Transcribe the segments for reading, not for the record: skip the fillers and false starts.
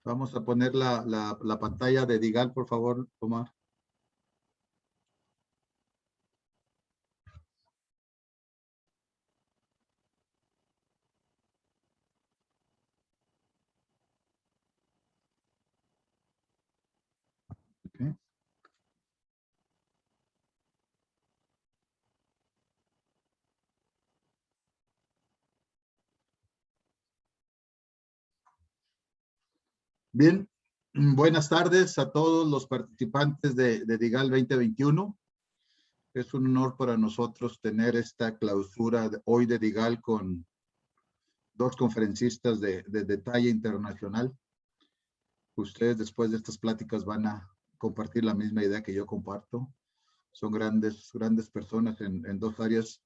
Vamos a poner la pantalla de DIGAL, por favor, Omar. Okay. Bien, buenas tardes a todos los participantes de DIGAL 2021. Es un honor para nosotros tener esta clausura hoy de DIGAL con dos conferencistas de talla internacional. Ustedes después de estas pláticas van a compartir la misma idea que yo comparto. Son grandes personas en dos áreas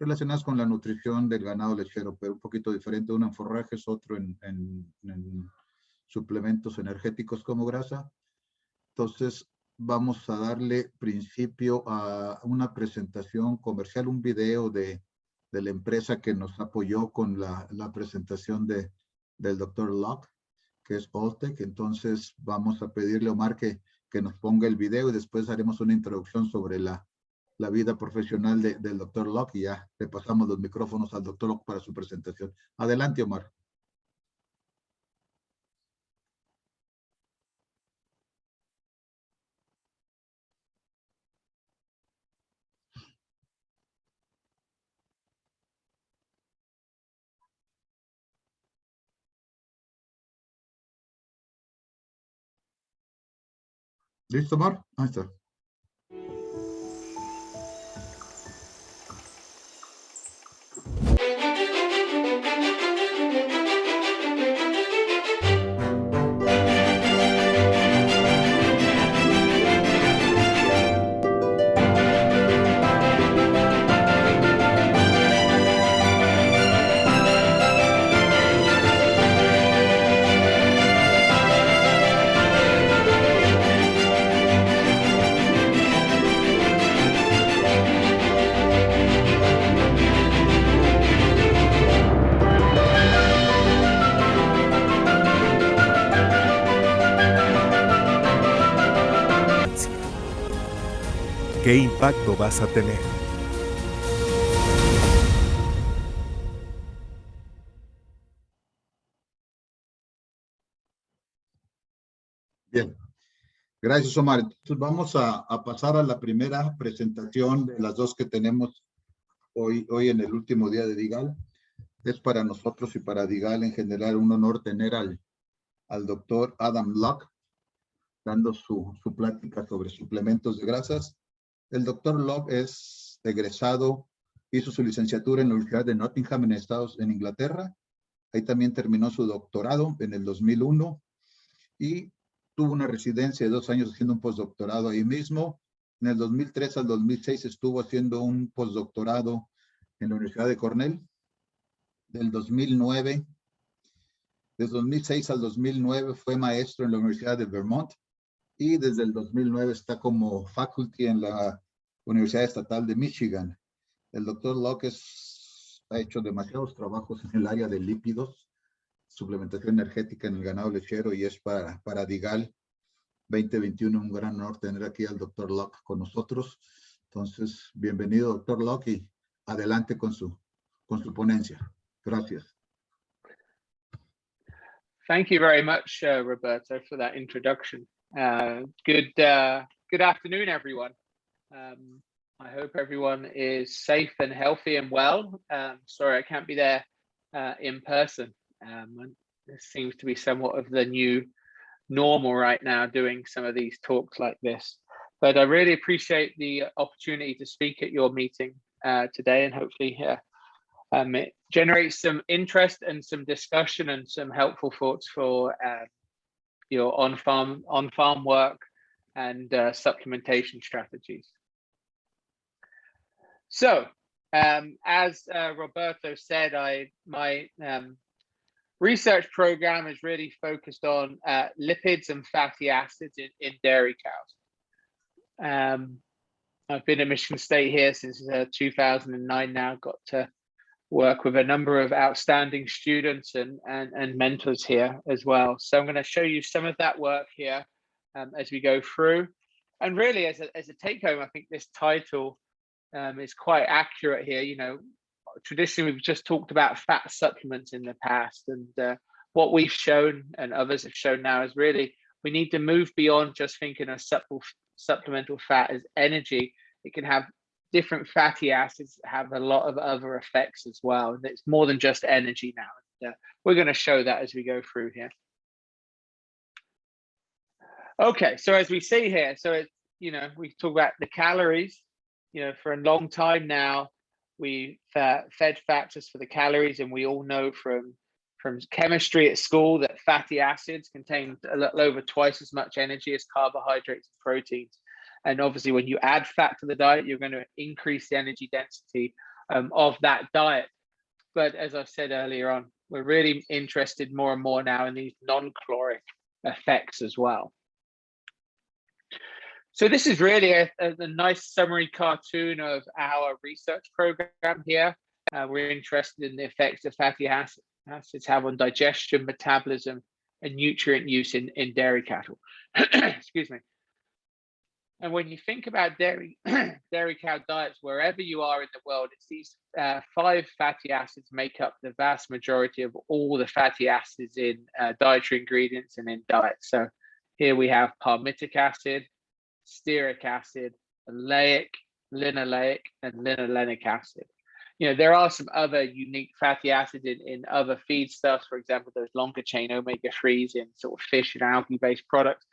relacionadas con la nutrición del ganado lechero, pero un poquito diferente. Uno en forrajes, otro en suplementos energéticos como grasa. Entonces, vamos a darle principio a una presentación comercial, un video de la empresa que nos apoyó con la presentación del Dr. Locke, que es Alltech. Entonces, vamos a pedirle a Omar que nos ponga el video y después haremos una introducción sobre la vida profesional del Dr. Locke y ya le pasamos los micrófonos al Dr. Locke para su presentación. Adelante, Omar. ¿Listo, Omar? Ahí está. ¿Qué impacto vas a tener? Bien, gracias, Omar. Entonces vamos a pasar a la primera presentación de las dos que tenemos hoy en el último día de DIGAL. Es para nosotros y para DIGAL en general un honor tener al doctor Adam Locke dando su plática sobre suplementos de grasas. El doctor Locke es egresado, hizo su licenciatura en la Universidad de Nottingham en Inglaterra. Ahí también terminó su doctorado en el 2001 y tuvo una residencia de 2 años haciendo un postdoctorado ahí mismo. En el 2003 al 2006 estuvo haciendo un postdoctorado en la Universidad de Cornell. Del 2009, desde 2006 al 2009 fue maestro en la Universidad de Vermont y desde el 2009 está como faculty en la Universidad Estatal de Michigan. El doctor Locke ha hecho demasiados trabajos en el área de lípidos, suplementación energética en el ganado lechero y es para DIGAL 2021 un gran honor tener aquí al doctor Locke con nosotros. Entonces, bienvenido, doctor Locke, y adelante con su ponencia. Gracias. Thank you very much, Roberto, for that introduction. Good afternoon, everyone. I hope everyone is safe and healthy and well. Sorry, I can't be there in person. This seems to be somewhat of the new normal right now, doing some of these talks like this. But I really appreciate the opportunity to speak at your meeting today, and hopefully it generates some interest and some discussion and some helpful thoughts for your on-farm work and supplementation strategies. So, as Roberto said, my research program is really focused on lipids and fatty acids in dairy cows. I've been at Michigan State here since 2009 now, got to work with a number of outstanding students and mentors here as well. So I'm going to show you some of that work here as we go through. And really, as a take home, I think this title is quite accurate here. You know, traditionally, we've just talked about fat supplements in the past. And what we've shown and others have shown now is really we need to move beyond just thinking of supplemental fat as energy. It can have different fatty acids that have a lot of other effects as well. And it's more than just energy now. And, we're going to show that as we go through here. Okay, so as we see here, so it's, you know, we talk about the calories. You know, for a long time now, we fed fat just for the calories, and we all know from chemistry at school that fatty acids contain a little over twice as much energy as carbohydrates and proteins. And obviously, when you add fat to the diet, you're going to increase the energy density of that diet. But as I said earlier on, we're really interested more and more now in these non-caloric effects as well. So this is really a nice summary cartoon of our research program here. We're interested in the effects that fatty acids have on digestion, metabolism, and nutrient use in dairy cattle. Excuse me. And when you think about dairy cow diets, wherever you are in the world, it's these 5 fatty acids make up the vast majority of all the fatty acids in dietary ingredients and in diets. So here we have palmitic acid, stearic acid, oleic, linoleic, and linolenic acid. You know, there are some other unique fatty acids in other feedstuffs, for example, those longer chain omega-3s in sort of fish and algae-based products.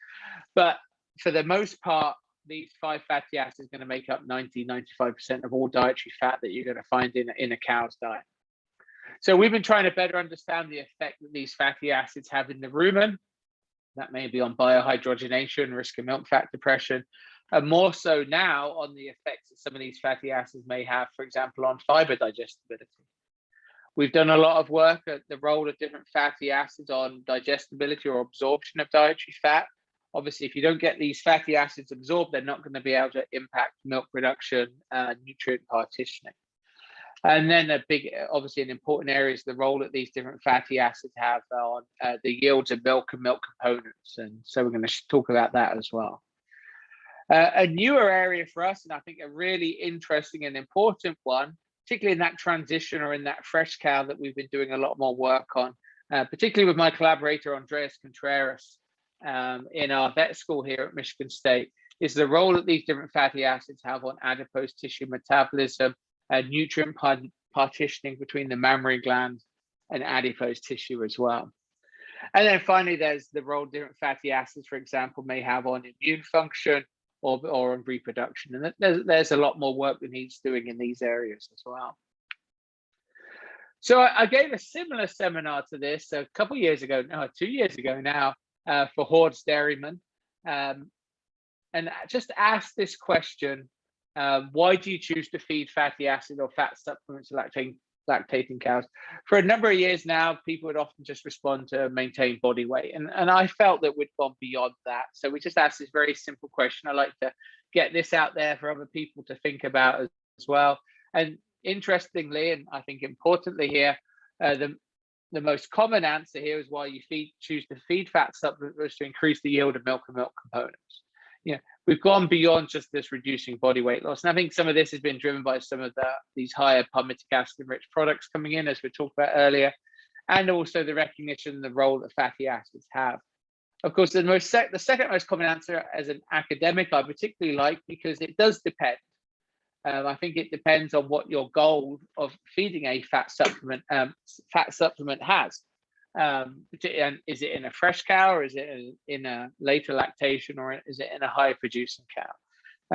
But for the most part, these 5 fatty acids are going to make up 90–95% of all dietary fat that you're going to find in a cow's diet. So we've been trying to better understand the effect that these fatty acids have in the rumen. That may be on biohydrogenation, risk of milk fat depression, and more so now on the effects that some of these fatty acids may have, for example, on fiber digestibility. We've done a lot of work at the role of different fatty acids on digestibility or absorption of dietary fat. Obviously, if you don't get these fatty acids absorbed, they're not going to be able to impact milk production, nutrient partitioning. And then obviously an important area is the role that these different fatty acids have on the yields of milk and milk components. And so we're going to talk about that as well. A newer area for us, and I think a really interesting and important one, particularly in that transition or in that fresh cow that we've been doing a lot more work on, particularly with my collaborator, Andreas Contreras, in our vet school here at Michigan State, is the role that these different fatty acids have on adipose tissue metabolism, nutrient partitioning between the mammary glands and adipose tissue as well. And then finally, there's the role different fatty acids, for example, may have on immune function or on reproduction. And there's a lot more work that needs doing in these areas as well. So I gave a similar seminar to this a couple of years ago, no, 2 years ago now, for Hordes dairymen, and just asked this question: why do you choose to feed fatty acid or fat supplements to lactating cows? For a number of years now, people would often just respond to maintain body weight, and I felt that we'd gone beyond that. So we just asked this very simple question. I like to get this out there for other people to think about as well. And interestingly, and I think importantly here, the most common answer here is why you choose to feed fat supplements to increase the yield of milk and milk components. You know, we've gone beyond just this reducing body weight loss. And I think some of this has been driven by some of these higher palmitic acid rich products coming in, as we talked about earlier, and also the recognition of the role that fatty acids have. Of course, the second most common answer as an academic I particularly like, because it does depend. I think it depends on what your goal of feeding a fat supplement has. And is it in a fresh cow, or is it in a later lactation, or is it in a high producing cow?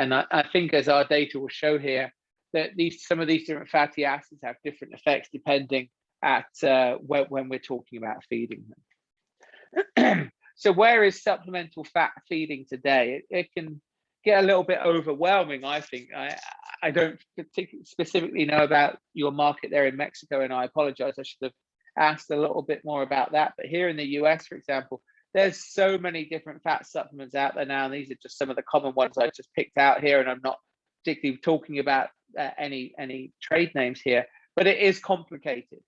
And I think, as our data will show here, that some of these different fatty acids have different effects depending at when we're talking about feeding them. So where is supplemental fat feeding today? It can get a little bit overwhelming, I think. I don't specifically know about your market there in Mexico, and I apologize, I should have asked a little bit more about that. But here in the US, for example, there's so many different fat supplements out there now, and these are just some of the common ones I just picked out here, and I'm not particularly talking about any trade names here, but it is complicated.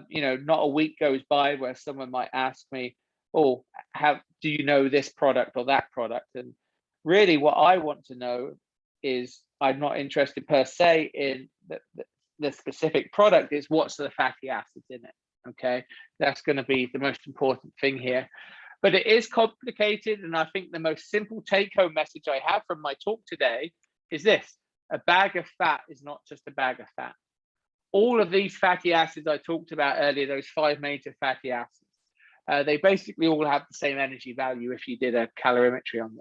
You know, not a week goes by where someone might ask me, oh, how do you know this product or that product? And really what I want to know is, I'm not interested per se in the specific product, is what's the fatty acids in it. Okay, that's going to be the most important thing here. But it is complicated, and I think the most simple take-home message I have from my talk today is this: a bag of fat is not just a bag of fat. All of these fatty acids I talked about earlier, those 5 major fatty acids, they basically all have the same energy value if you did a calorimetry on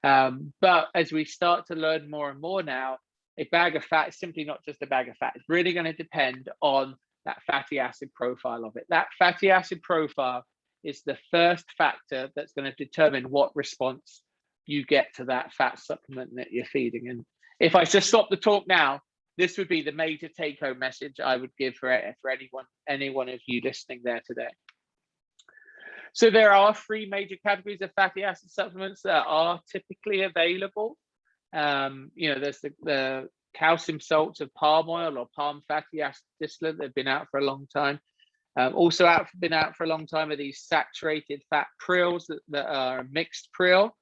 them. But as we start to learn more and more now, a bag of fat is simply not just a bag of fat. It's really going to depend on that fatty acid profile of it. That fatty acid profile is the first factor that's going to determine what response you get to that fat supplement that you're feeding. And if I just stop the talk now, this would be the major take-home message I would give for any one of you listening there today. So there are 3 major categories of fatty acid supplements that are typically available. You know, there's the calcium salts of palm oil or palm fatty acid distillate. They've been out for a long time. Also been out for a long time are these saturated fat prils that are mixed pril,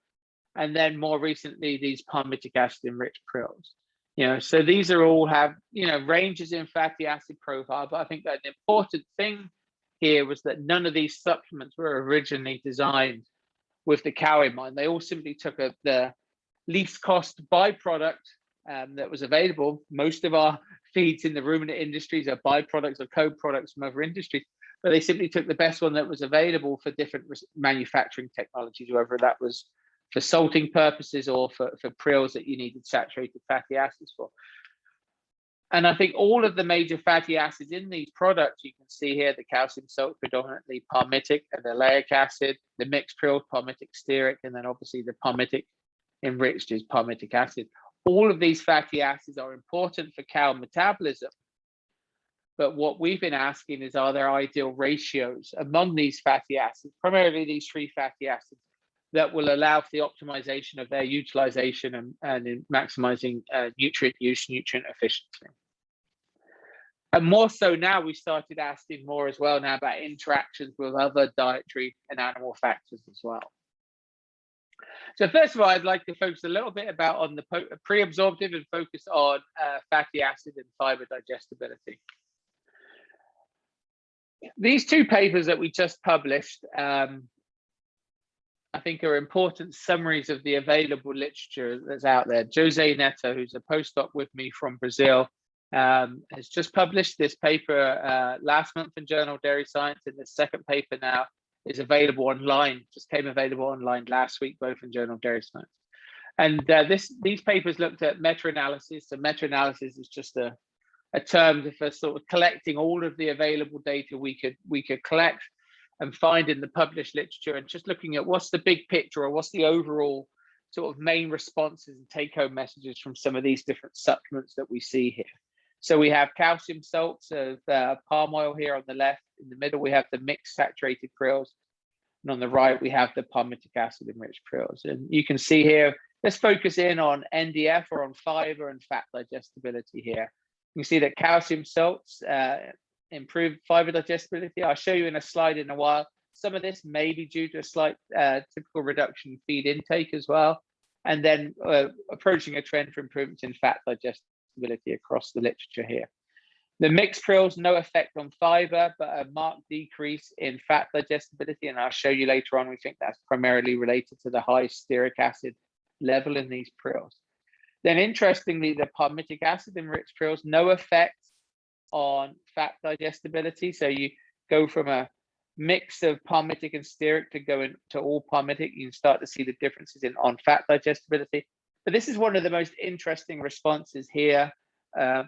and then more recently these palmitic acid enriched prils. You know, so these are all have, you know, ranges in fatty acid profile, but I think that an important thing here was that none of these supplements were originally designed with the cow in mind. They all simply took the least cost byproduct that was available. Most of our feeds in the ruminant industries are byproducts or co-products from other industries, but they simply took the best one that was available for different manufacturing technologies, whether that was for salting purposes or for prils that you needed saturated fatty acids for. And I think all of the major fatty acids in these products, you can see here, the calcium salt, predominantly palmitic and oleic acid, the mixed pril, palmitic stearic, and then obviously the palmitic enriched is palmitic acid. All of these fatty acids are important for cow metabolism. But what we've been asking is, are there ideal ratios among these fatty acids, primarily these 3 fatty acids, that will allow for the optimization of their utilization and in maximizing nutrient use, nutrient efficiency. And more so now, we started asking more as well now about interactions with other dietary and animal factors as well. So first of all, I'd like to focus a little bit on the pre-absorptive and focus on fatty acid and fiber digestibility. These 2 papers that we just published, I think are important summaries of the available literature that's out there. Jose Neto, who's a postdoc with me from Brazil, has just published this paper last month in Journal of Dairy Science, and the second paper now is available online, just came available online last week, both in Journal of Dairy Science. And these papers looked at meta-analysis. So meta-analysis is just a term for sort of collecting all of the available data we could collect and find in the published literature, and just looking at what's the big picture or what's the overall sort of main responses and take-home messages from some of these different supplements that we see here. So we have calcium salts of palm oil here on the left. In the middle, we have the mixed saturated prils. And on the right, we have the palmitic acid enriched prils. And you can see here, let's focus in on NDF or on fiber and fat digestibility here. You can see that calcium salts improve fiber digestibility. I'll show you in a slide in a while. Some of this may be due to a slight typical reduction in feed intake as well. And then approaching a trend for improvements in fat digestibility across the literature here. The mixed prils, no effect on fiber, but a marked decrease in fat digestibility. And I'll show you later on, we think that's primarily related to the high stearic acid level in these prils. Then interestingly, the palmitic acid enriched prils, no effect on fat digestibility. So you go from a mix of palmitic and stearic to go into all palmitic, you can start to see the differences on fat digestibility. But this is one of the most interesting responses here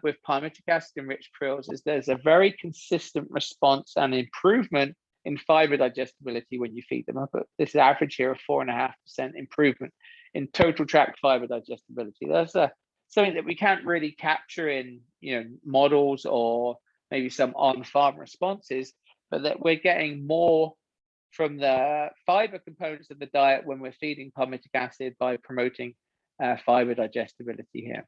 with palmitic acid enriched prils, is there's a very consistent response and improvement in fiber digestibility when you feed them up. This average here of 4.5% improvement in total tract fiber digestibility. That's something that we can't really capture in models or maybe some on-farm responses, but that we're getting more from the fiber components of the diet when we're feeding palmitic acid by promoting fiber digestibility here.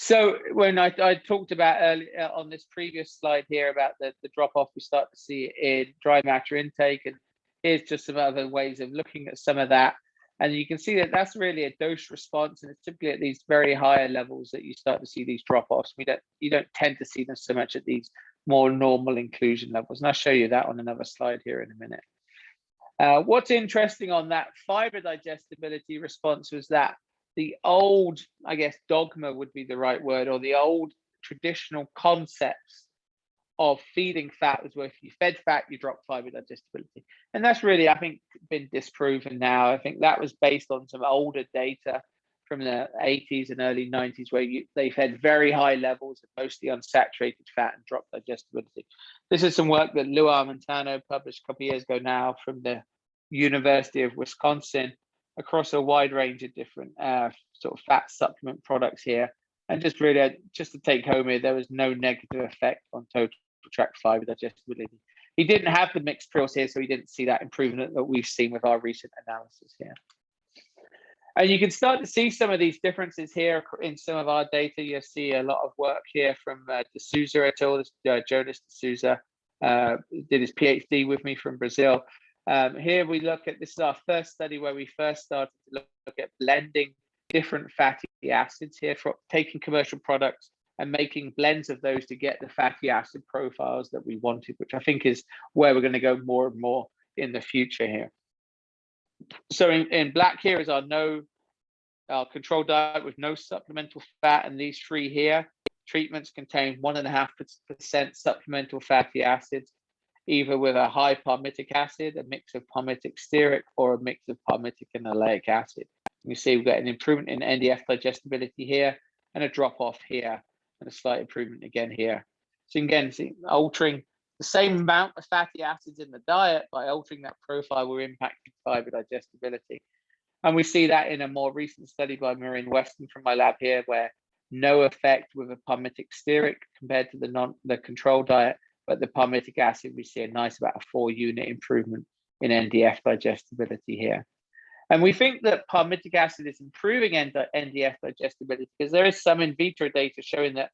So when I talked about earlier on this previous slide here about the drop-off we start to see in dry matter intake, and here's just some other ways of looking at some of that. And you can see that that's really a dose response, and it's typically at these very higher levels that you start to see these drop-offs. You don't tend to see them so much at these more normal inclusion levels. And I'll show you that on another slide here in a minute. What's interesting on that fiber digestibility response was that the old, I guess, dogma would be the right word, or the old traditional concepts of feeding fat was where if you fed fat, you drop fiber digestibility. And that's really, I think, been disproven now. I think that was based on some older data from the 80s and early 90s where they fed very high levels of mostly unsaturated fat and dropped digestibility. This is some work that Lou Armentano published a couple of years ago now from the University of Wisconsin across a wide range of different sort of fat supplement products here. And just really, just to take home here, there was no negative effect on total tract fiber digestibility. He didn't have the mixed prills here, so he didn't see that improvement that we've seen with our recent analysis here. And you can start to see some of these differences here in some of our data. You see a lot of work here from D'Souza et al. Jonas D'Souza did his PhD with me from Brazil. Here we look at, this is our first study where we first started to look at blending different fatty acids here, for taking commercial products and making blends of those to get the fatty acid profiles that we wanted, which I think is where we're going to go more and more in the future here. So in black here is our control diet with no supplemental fat, and these three here treatments contain 1.5% supplemental fatty acids, either with a high palmitic acid, a mix of palmitic stearic, or a mix of palmitic and oleic acid. You see we've got an improvement in NDF digestibility here and a drop off here and a slight improvement again here. So again, see, altering the same amount of fatty acids in the diet, by altering that profile, we're impacting fiber digestibility. And we see that in a more recent study by Maureen Weston from my lab here, where no effect with a palmitic stearic compared to the control diet, but the palmitic acid, we see a nice about a 4-unit improvement in NDF digestibility here. And we think that palmitic acid is improving NDF digestibility because there is some in vitro data showing that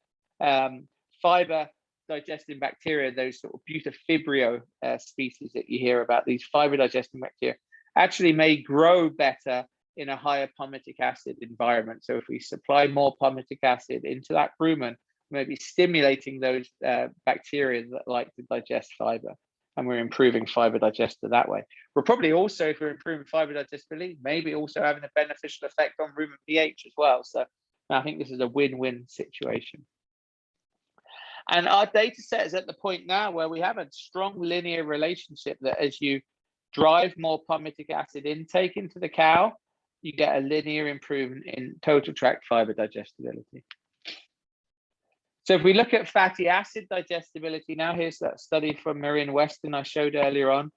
fiber digesting bacteria, those sort of butyrfibrio species that you hear about, these fiber digesting bacteria, actually may grow better in a higher palmitic acid environment. So if we supply more palmitic acid into that rumen, we may be stimulating those bacteria that like to digest fiber, and we're improving fiber digester that way. We're probably also, if we're improving fiber digestibility, maybe also having a beneficial effect on rumen pH as well. So I think this is a win-win situation. And our data set is at the point now where we have a strong linear relationship that as you drive more palmitic acid intake into the cow, you get a linear improvement in total tract fiber digestibility. So if we look at fatty acid digestibility now, here's that study from Maureen Weston I showed earlier on,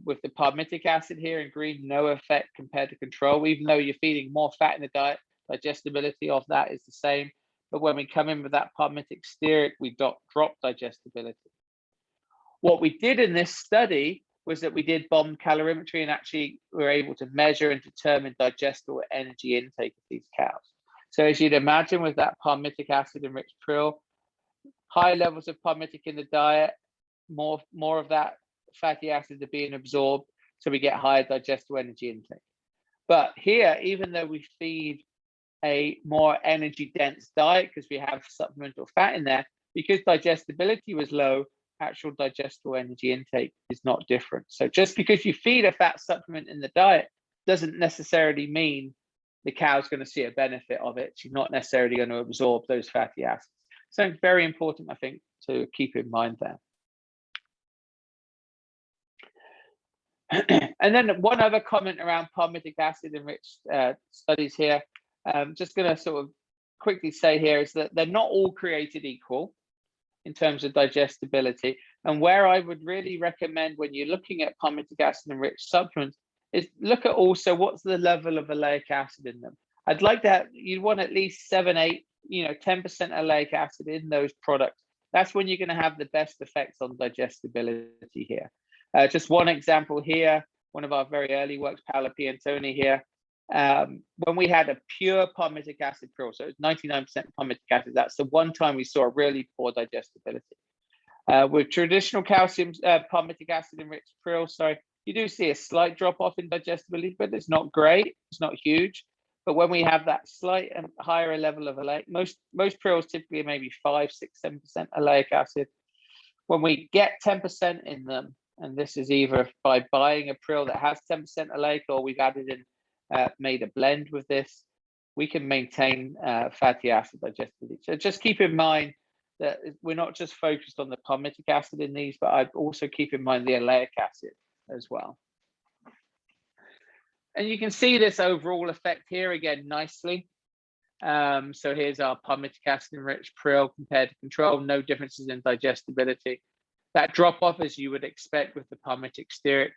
with the palmitic acid here in green, no effect compared to control. Even though you're feeding more fat in the diet, digestibility of that is the same. But when we come in with that palmitic stearic, we drop digestibility. What we did in this study was that we did bomb calorimetry and actually were able to measure and determine digestible energy intake of these cows. So as you'd imagine with that palmitic acid enriched prill, high levels of palmitic in the diet, more of that fatty acids are being absorbed, so we get higher digestible energy intake. But here, even though we feed a more energy dense diet because we have supplemental fat in there, because digestibility was low, actual digestible energy intake is not different. So just because you feed a fat supplement in the diet doesn't necessarily mean the cow's going to see a benefit of it. She's not necessarily going to absorb those fatty acids. So it's very important, I think, to keep in mind there. And then one other comment around palmitic acid enriched studies here. Just going to sort of quickly say here is that they're not all created equal in terms of digestibility. And where I would really recommend when you're looking at palmitic acid enriched supplements is look at also what's the level of oleic acid in them. I'd like to have, you'd want at least 7, 8, 10% oleic acid in those products. That's when you're going to have the best effects on digestibility here. Just one example here, one of our very early works, Paola Piantoni here, when we had a pure palmitic acid prill, so it's 99% palmitic acid, that's the one time we saw a really poor digestibility. With traditional calcium palmitic acid enriched prill, you do see a slight drop off in digestibility, but it's not great, it's not huge. But when we have that slight and higher level of oleic, most prills typically maybe 5, 6, 7% oleic acid. When we get 10% in them, and this is either by buying a prill that has 10% oleic, or we've added in, made a blend with this, we can maintain fatty acid digestibility. So just keep in mind that we're not just focused on the palmitic acid in these, but I also keep in mind the oleic acid as well. And you can see this overall effect here again nicely. So here's our palmitic acid enriched prill compared to control, no differences in digestibility. That drop off as you would expect with the palmitic stearic.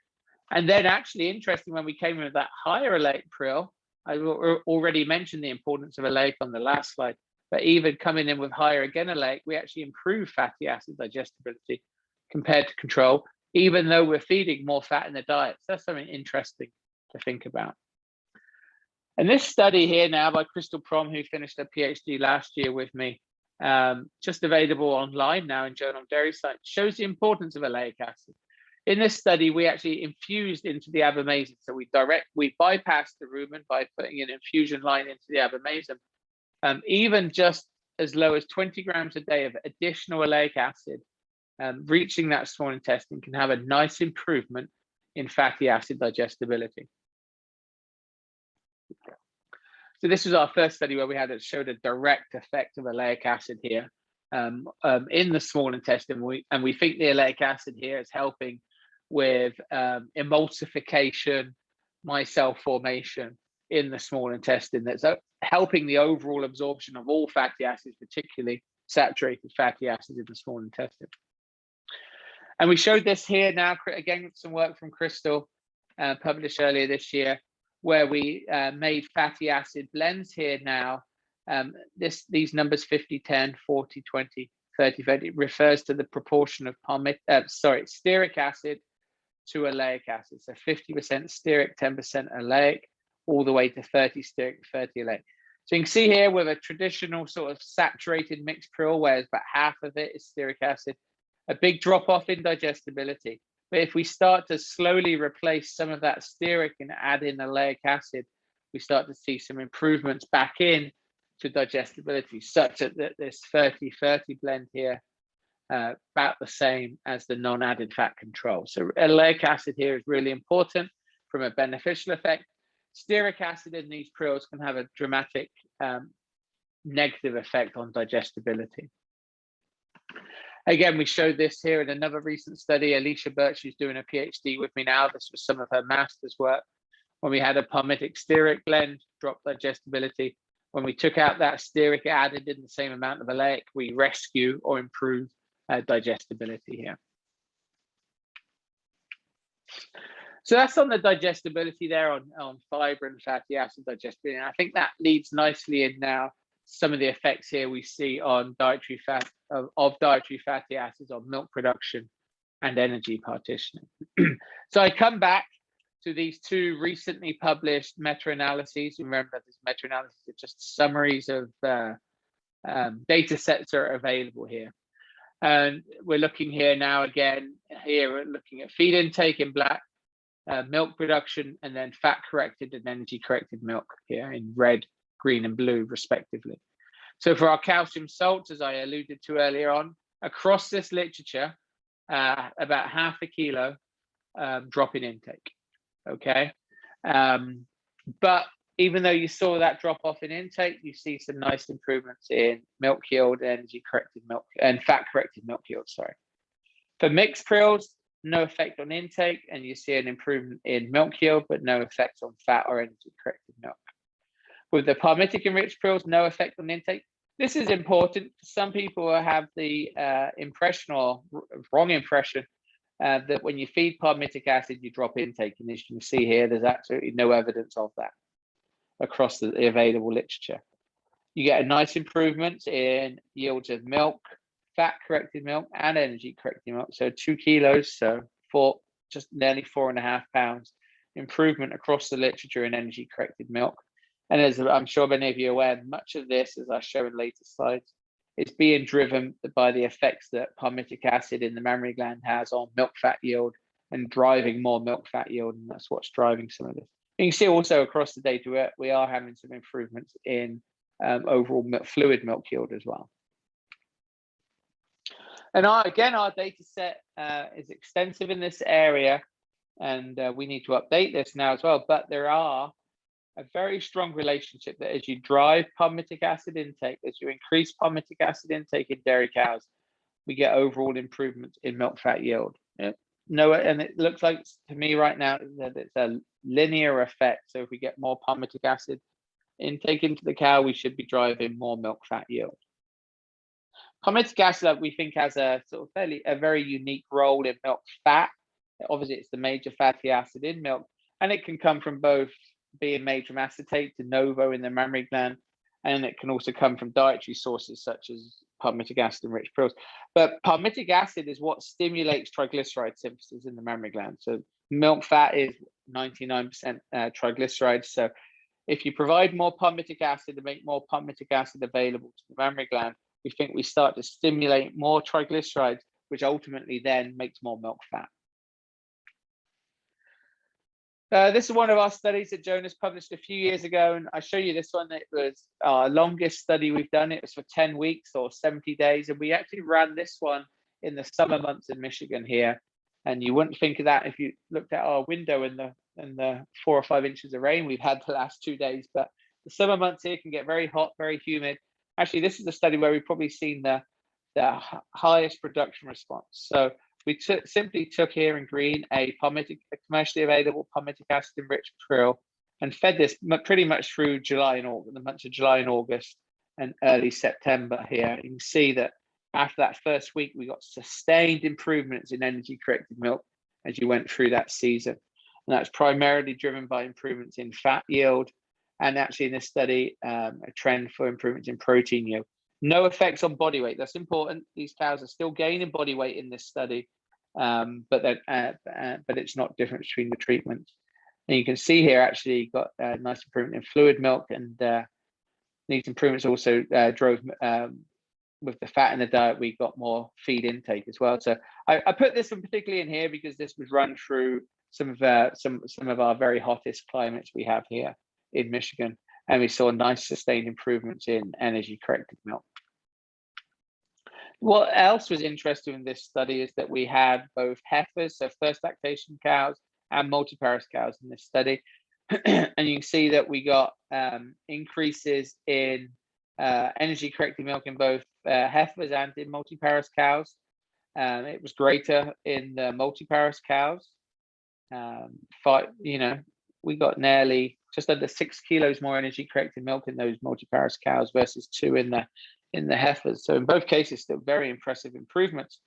And then actually interesting, when we came in with that higher oleic prill, I already mentioned the importance of oleic on the last slide, but even coming in with higher again oleic, we actually improve fatty acid digestibility compared to control, even though we're feeding more fat in the diet. So that's something interesting to think about. And this study here now by Crystal Prom, who finished a PhD last year with me, just available online now in Journal of Dairy Science, shows the importance of oleic acid. In this study, we actually infused into the abomasum. So we bypassed the rumen by putting an infusion line into the abomasum. Even just as low as 20 grams a day of additional oleic acid, reaching that small intestine can have a nice improvement in fatty acid digestibility. So this was our first study where we showed a direct effect of oleic acid here in the small intestine. And we think the oleic acid here is helping with emulsification, micelle formation in the small intestine. That's helping the overall absorption of all fatty acids, particularly saturated fatty acids in the small intestine. And we showed this here now, again, some work from Crystal, published earlier this year, where we made fatty acid blends here now. These numbers 50, 10, 40, 20, 30, 30 refers to the proportion of stearic acid to oleic acid. So 50% stearic, 10% oleic, all the way to 30 stearic, 30 oleic. So you can see here with a traditional sort of saturated mixed prill, where about half of it is stearic acid, a big drop off in digestibility. But if we start to slowly replace some of that stearic and add in oleic acid, we start to see some improvements back in to digestibility, such that this 30-30 blend here, about the same as the non-added fat control. So oleic acid here is really important from a beneficial effect. Stearic acid in these prills can have a dramatic negative effect on digestibility. Again, we showed this here in another recent study. Alicia Birch, who's doing a PhD with me now, this was some of her master's work. When we had a palmitic stearic blend, dropped digestibility. When we took out that stearic, added in the same amount of oleic, we rescue or improve digestibility here. So that's on the digestibility there on fiber and fatty acid digestibility. And I think that leads nicely in now some of the effects here we see on dietary fat of dietary fatty acids on milk production and energy partitioning. So I come back to these two recently published meta-analyses. Remember, these meta-analyses are just summaries of data sets that are available here. And we're looking here now again, here we're looking at feed intake in black, milk production, and then fat corrected and energy corrected milk here in red, green, and blue respectively. So for our calcium salts, as I alluded to earlier on, across this literature, about half a kilo drop in intake, okay? But even though you saw that drop off in intake, you see some nice improvements in milk yield, energy corrected milk, and fat corrected milk yield, sorry. For mixed prills, no effect on intake, and you see an improvement in milk yield, but no effect on fat or energy corrected milk. With the palmitic enriched prills, no effect on intake. This is important. Some people have the impression or wrong impression that when you feed palmitic acid, you drop intake. And as you can see here, there's absolutely no evidence of that across the available literature. You get a nice improvement in yields of milk, fat corrected milk, and energy corrected milk. So 2 kilos, so just nearly 4.5 pounds improvement across the literature in energy corrected milk. And as I'm sure many of you are aware, much of this, as I show in later slides, is being driven by the effects that palmitic acid in the mammary gland has on milk fat yield and driving more milk fat yield. And that's what's driving some of this. You can see also across the data, we are having some improvements in overall fluid milk yield as well. And again, our data set is extensive in this area, and we need to update this now as well. But there are a very strong relationship that as you drive palmitic acid intake, as you increase palmitic acid intake in dairy cows, we get overall improvements in milk fat yield. No, and it looks like to me right now that it's a linear effect. So if we get more palmitic acid intake into the cow, we should be driving more milk fat yield. Palmitic acid, we think, has a sort of a very unique role in milk fat. Obviously, it's the major fatty acid in milk, and it can come from both being made from acetate de novo in the mammary gland, and it can also come from dietary sources such as palmitic acid enriched pills. But palmitic acid is what stimulates triglyceride synthesis in the mammary gland. So milk fat is 99% triglycerides. So if you provide more palmitic acid to make more palmitic acid available to the mammary gland, we think we start to stimulate more triglycerides, which ultimately then makes more milk fat. This is one of our studies that Jonas published a few years ago, and I show you this one. It was our longest study we've done. It was for 10 weeks or 70 days, and we actually ran this one in the summer months in Michigan here. And you wouldn't think of that if you looked at our window in the 4 or 5 inches of rain we've had the last 2 days. But the summer months here can get very hot, very humid. Actually, this is a study where we've probably seen the highest production response. So we simply took here in green a commercially available palmitic acid enriched krill and fed this pretty much through July and August, the months of July and August and early September here. You can see that after that first week, we got sustained improvements in energy corrected milk as you went through that season. And that's primarily driven by improvements in fat yield. And actually in this study, a trend for improvements in protein yield. No effects on body weight. That's important. These cows are still gaining body weight in this study, but it's not different between the treatments. And you can see here actually got a nice improvement in fluid milk, and these improvements also drove with the fat in the diet. We got more feed intake as well. So I put this one particularly in here because this was run through some of our very hottest climates we have here in Michigan. And we saw nice sustained improvements in energy corrected milk. What else was interesting in this study is that we had both heifers, so first lactation cows, and multiparous cows in this study. And you can see that we got increases in energy corrected milk in both heifers and in multiparous cows. It was greater in the multiparous cows. We got nearly just under 6 kilos more energy corrected milk in those multiparous cows versus 2 in the heifers. So in both cases, still very impressive improvements.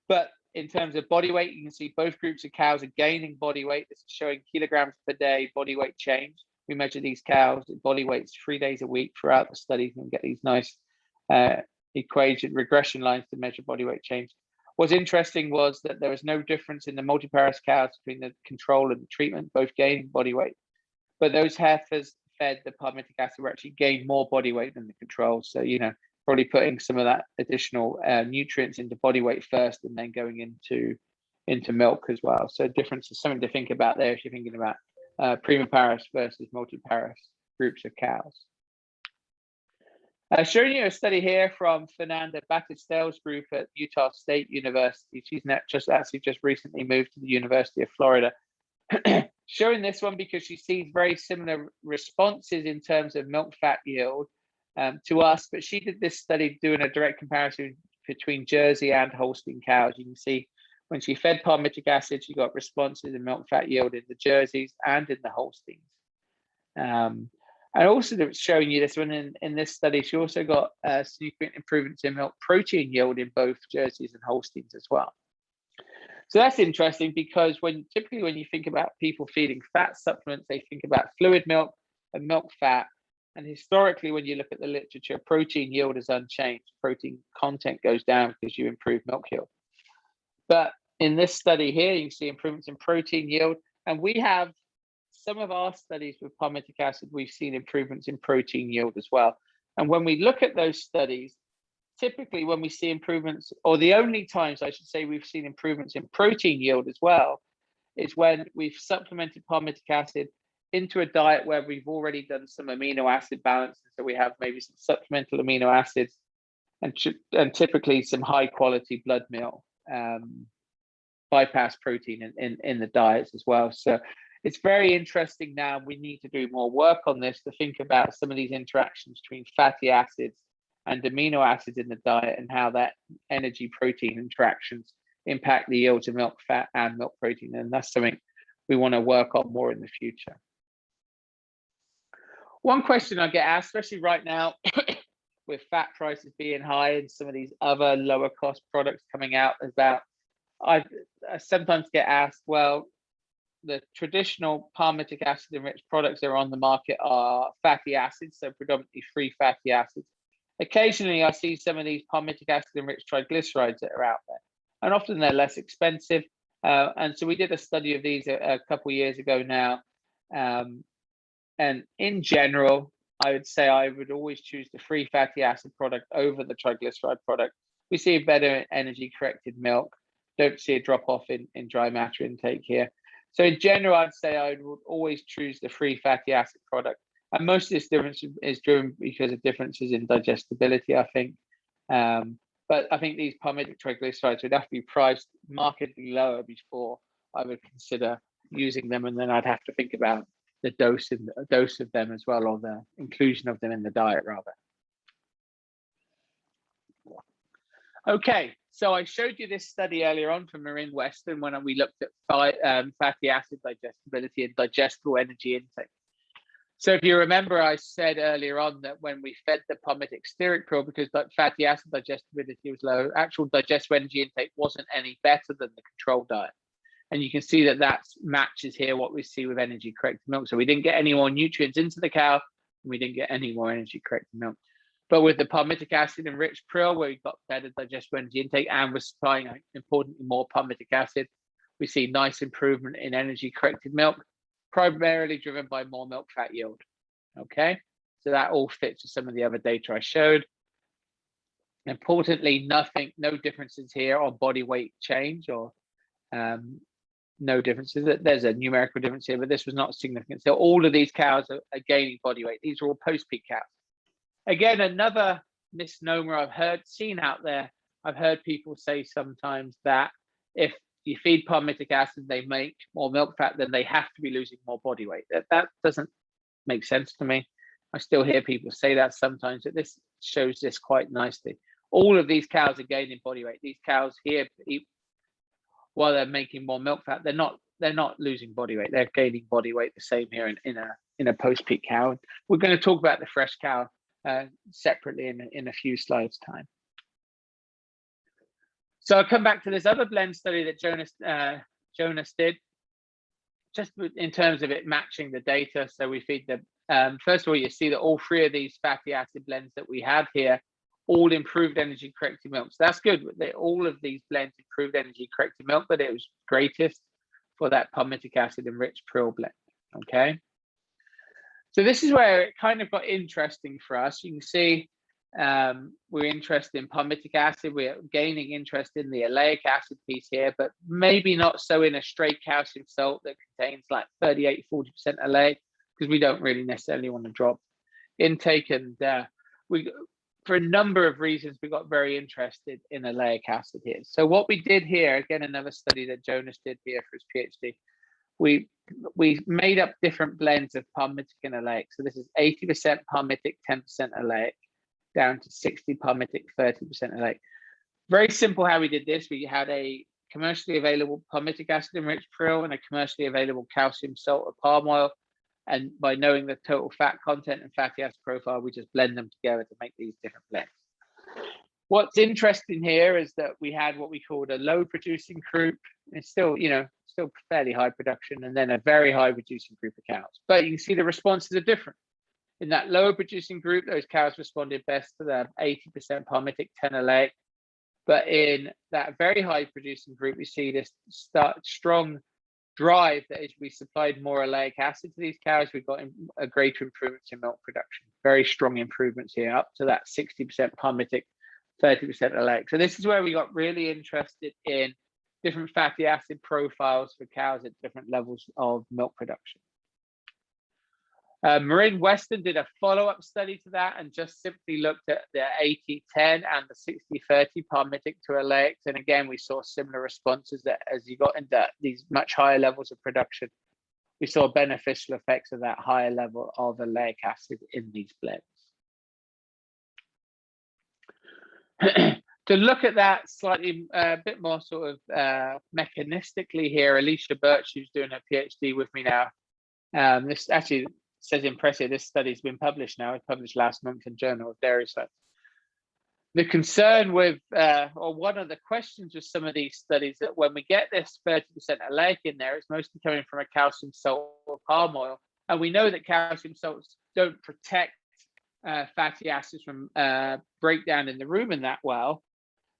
But in terms of body weight, you can see both groups of cows are gaining body weight. This is showing kilograms per day body weight change. We measure these cows' body weights 3 days a week throughout the study and get these nice regression lines to measure body weight change. What's interesting was that there was no difference in the multiparous cows between the control and the treatment, both gaining body weight. But those heifers fed the palmitic acid were actually gained more body weight than the control. So, probably putting some of that additional nutrients into body weight first and then going into milk as well. So difference is something to think about there if you're thinking about primiparous versus multiparous groups of cows. Showing you a study here from Fernando Batistel's group at Utah State University. She's just recently moved to the University of Florida. Showing this one because she sees very similar responses in terms of milk fat yield to us, but she did this study doing a direct comparison between Jersey and Holstein cows. You can see when she fed palmitic acid, she got responses in milk fat yield in the Jerseys and in the Holsteins. And also showing you this one in this study, she also got significant improvements in milk protein yield in both Jerseys and Holsteins as well. So that's interesting because typically when you think about people feeding fat supplements, they think about fluid milk and milk fat. And historically, when you look at the literature, protein yield is unchanged. Protein content goes down because you improve milk yield. But in this study here, you can see improvements in protein yield. And we have some of our studies with palmitic acid, we've seen improvements in protein yield as well. And when we look at those studies, typically when we see improvements, or the only times I should say we've seen improvements in protein yield as well, is when we've supplemented palmitic acid into a diet where we've already done some amino acid balance. So we have maybe some supplemental amino acids and typically some high quality blood meal bypass protein in the diets as well. So it's very interesting now. We need to do more work on this to think about some of these interactions between fatty acids and amino acids in the diet and how that energy protein interactions impact the yields of milk fat and milk protein. And that's something we want to work on more in the future. One question I get asked, especially right now, with fat prices being high and some of these other lower cost products coming out, is about, I sometimes get asked, well, the traditional palmitic acid enriched products that are on the market are fatty acids, so predominantly free fatty acids. Occasionally, I see some of these palmitic acid enriched triglycerides that are out there, and often they're less expensive. And so we did a study of these a couple of years ago now. And in general, I would say I would always choose the free fatty acid product over the triglyceride product. We see a better energy corrected milk. Don't see a drop off in dry matter intake here. So in general, I'd say I would always choose the free fatty acid product. And most of this difference is driven because of differences in digestibility, I think. But I think these palmitic triglycerides would have to be priced markedly lower before I would consider using them. And then I'd have to think about the dose of them as well, or the inclusion of them in the diet rather. Okay, so I showed you this study earlier on from Marin Weston when we looked at fatty acid digestibility and digestible energy intake. So if you remember, I said earlier on that when we fed the palmitic stearic pill, because that fatty acid digestibility was low, actual digestible energy intake wasn't any better than the control diet. And you can see that that matches here what we see with energy corrected milk. So we didn't get any more nutrients into the cow, and we didn't get any more energy corrected milk. But with the palmitic acid enriched prill, where we got better digestible energy intake and we're supplying, importantly, more palmitic acid, we see nice improvement in energy corrected milk, primarily driven by more milk fat yield. Okay, so that all fits with some of the other data I showed. Importantly, no differences here on body weight change or no differences. There's a numerical difference here, but this was not significant. So all of these cows are gaining body weight. These are all post-peak cows. Again, another misnomer I've seen out there. I've heard people say sometimes that if you feed palmitic acid, they make more milk fat, then they have to be losing more body weight. That doesn't make sense to me. I still hear people say that sometimes, but this shows this quite nicely. All of these cows are gaining body weight. These cows here, while they're making more milk fat, they're not losing body weight. They're gaining body weight the same here in a post-peak cow. We're going to talk about the fresh cow separately in a few slides time. So I'll come back to this other blend study that Jonas did, just in terms of it matching the data. So we feed the, first of all, you see that all three of these fatty acid blends that we have here all improved energy corrected milk. So that's good. All of these blends improved energy corrected milk, but it was greatest for that palmitic acid enriched prill blend. Okay. So this is where it kind of got interesting for us. You can see we're interested in palmitic acid. We're gaining interest in the oleic acid piece here, but maybe not so in a straight calcium salt that contains like 38, 40% oleic, because we don't really necessarily want to drop intake. And for a number of reasons, we got very interested in oleic acid here. So what we did here, again, another study that Jonas did here for his PhD, we made up different blends of palmitic and oleic. So this is 80% palmitic, 10% oleic, down to 60 palmitic, 30% oleic. Very simple how we did this. We had a commercially available palmitic acid enriched prill and a commercially available calcium salt or palm oil. And by knowing the total fat content and fatty acid profile, we just blend them together to make these different blends. What's interesting here is that we had what we called a low producing group. It's still, still fairly high production, and then a very high producing group of cows. But you can see the responses are different. In that lower producing group, those cows responded best to the 80% palmitic, 10 oleic. But in that very high producing group, we see this strong drive that as we supplied more oleic acid to these cows, we got a greater improvements in milk production. Very strong improvements here, up to that 60% palmitic, 30% oleic. So this is where we got really interested in different fatty acid profiles for cows at different levels of milk production. Marin Weston did a follow-up study to that and just simply looked at the 80-10 and the 60-30 palmitic to oleics. And again, we saw similar responses that as you got into these much higher levels of production, we saw beneficial effects of that higher level of oleic acid in these blends. To look at that slightly a bit more sort of mechanistically here, Alicia Birch, who's doing her PhD with me now, this actually says impressive. This study's been published now. It was published last month in Journal of Dairy Science. The concern with, or one of the questions with some of these studies, that when we get this 30% oleic in there, it's mostly coming from a calcium salt or palm oil. And we know that calcium salts don't protect fatty acids from breakdown in the rumen that well.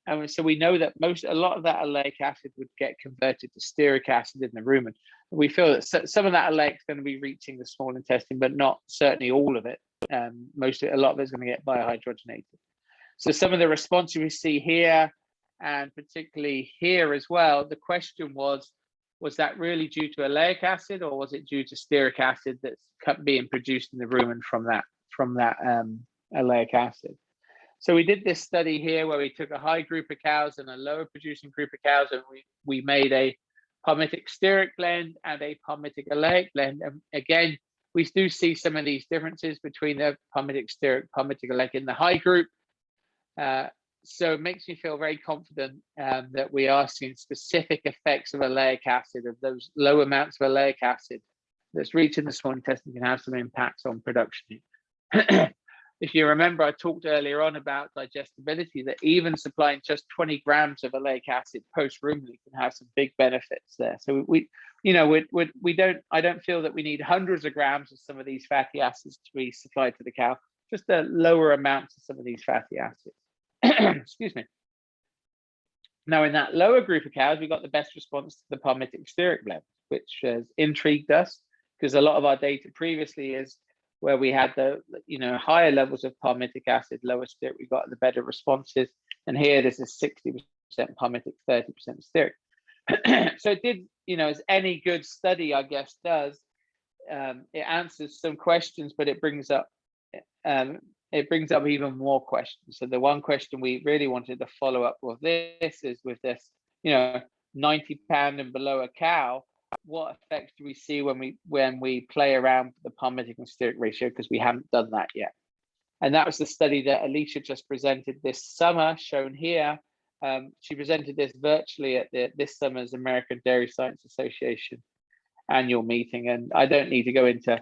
And so we know that a lot of that oleic acid would get converted to stearic acid in the rumen. We feel that some of that oleic is going to be reaching the small intestine, but not certainly all of it. A lot of it is going to get biohydrogenated. So some of the responses we see here, and particularly here as well, the question was that really due to oleic acid, or was it due to stearic acid that's being produced in the rumen from that oleic acid? So we did this study here where we took a high group of cows and a lower producing group of cows, and we made a palmitic stearic blend and a palmitic oleic blend. And again, we do see some of these differences between the palmitic stearic, palmitic oleic in the high group. So it makes me feel very confident that we are seeing specific effects of oleic acid, of those low amounts of oleic acid that's reaching the small intestine can have some impacts on production. If you remember, I talked earlier on about digestibility, that even supplying just 20 grams of oleic acid post-ruminally can have some big benefits there. So I don't feel that we need hundreds of grams of some of these fatty acids to be supplied to the cow, just a lower amounts of some of these fatty acids. Excuse me. Now, in that lower group of cows, we got the best response to the palmitic stearic blend, which has intrigued us because a lot of our data previously is where we had the higher levels of palmitic acid, lower stearic, we got the better responses. And here this is 60% palmitic, 30% stearic. So it did, as any good study, I guess, does, it answers some questions, but it brings up even more questions. So the one question we really wanted to follow up with this is with this, 90-pound and below a cow, what effects do we see when we play around with the palmitic and stearic ratio, because we haven't done that yet. And that was the study that Alicia just presented this summer, shown here. She presented this virtually at this summer's American Dairy Science Association annual meeting. And I don't need to go into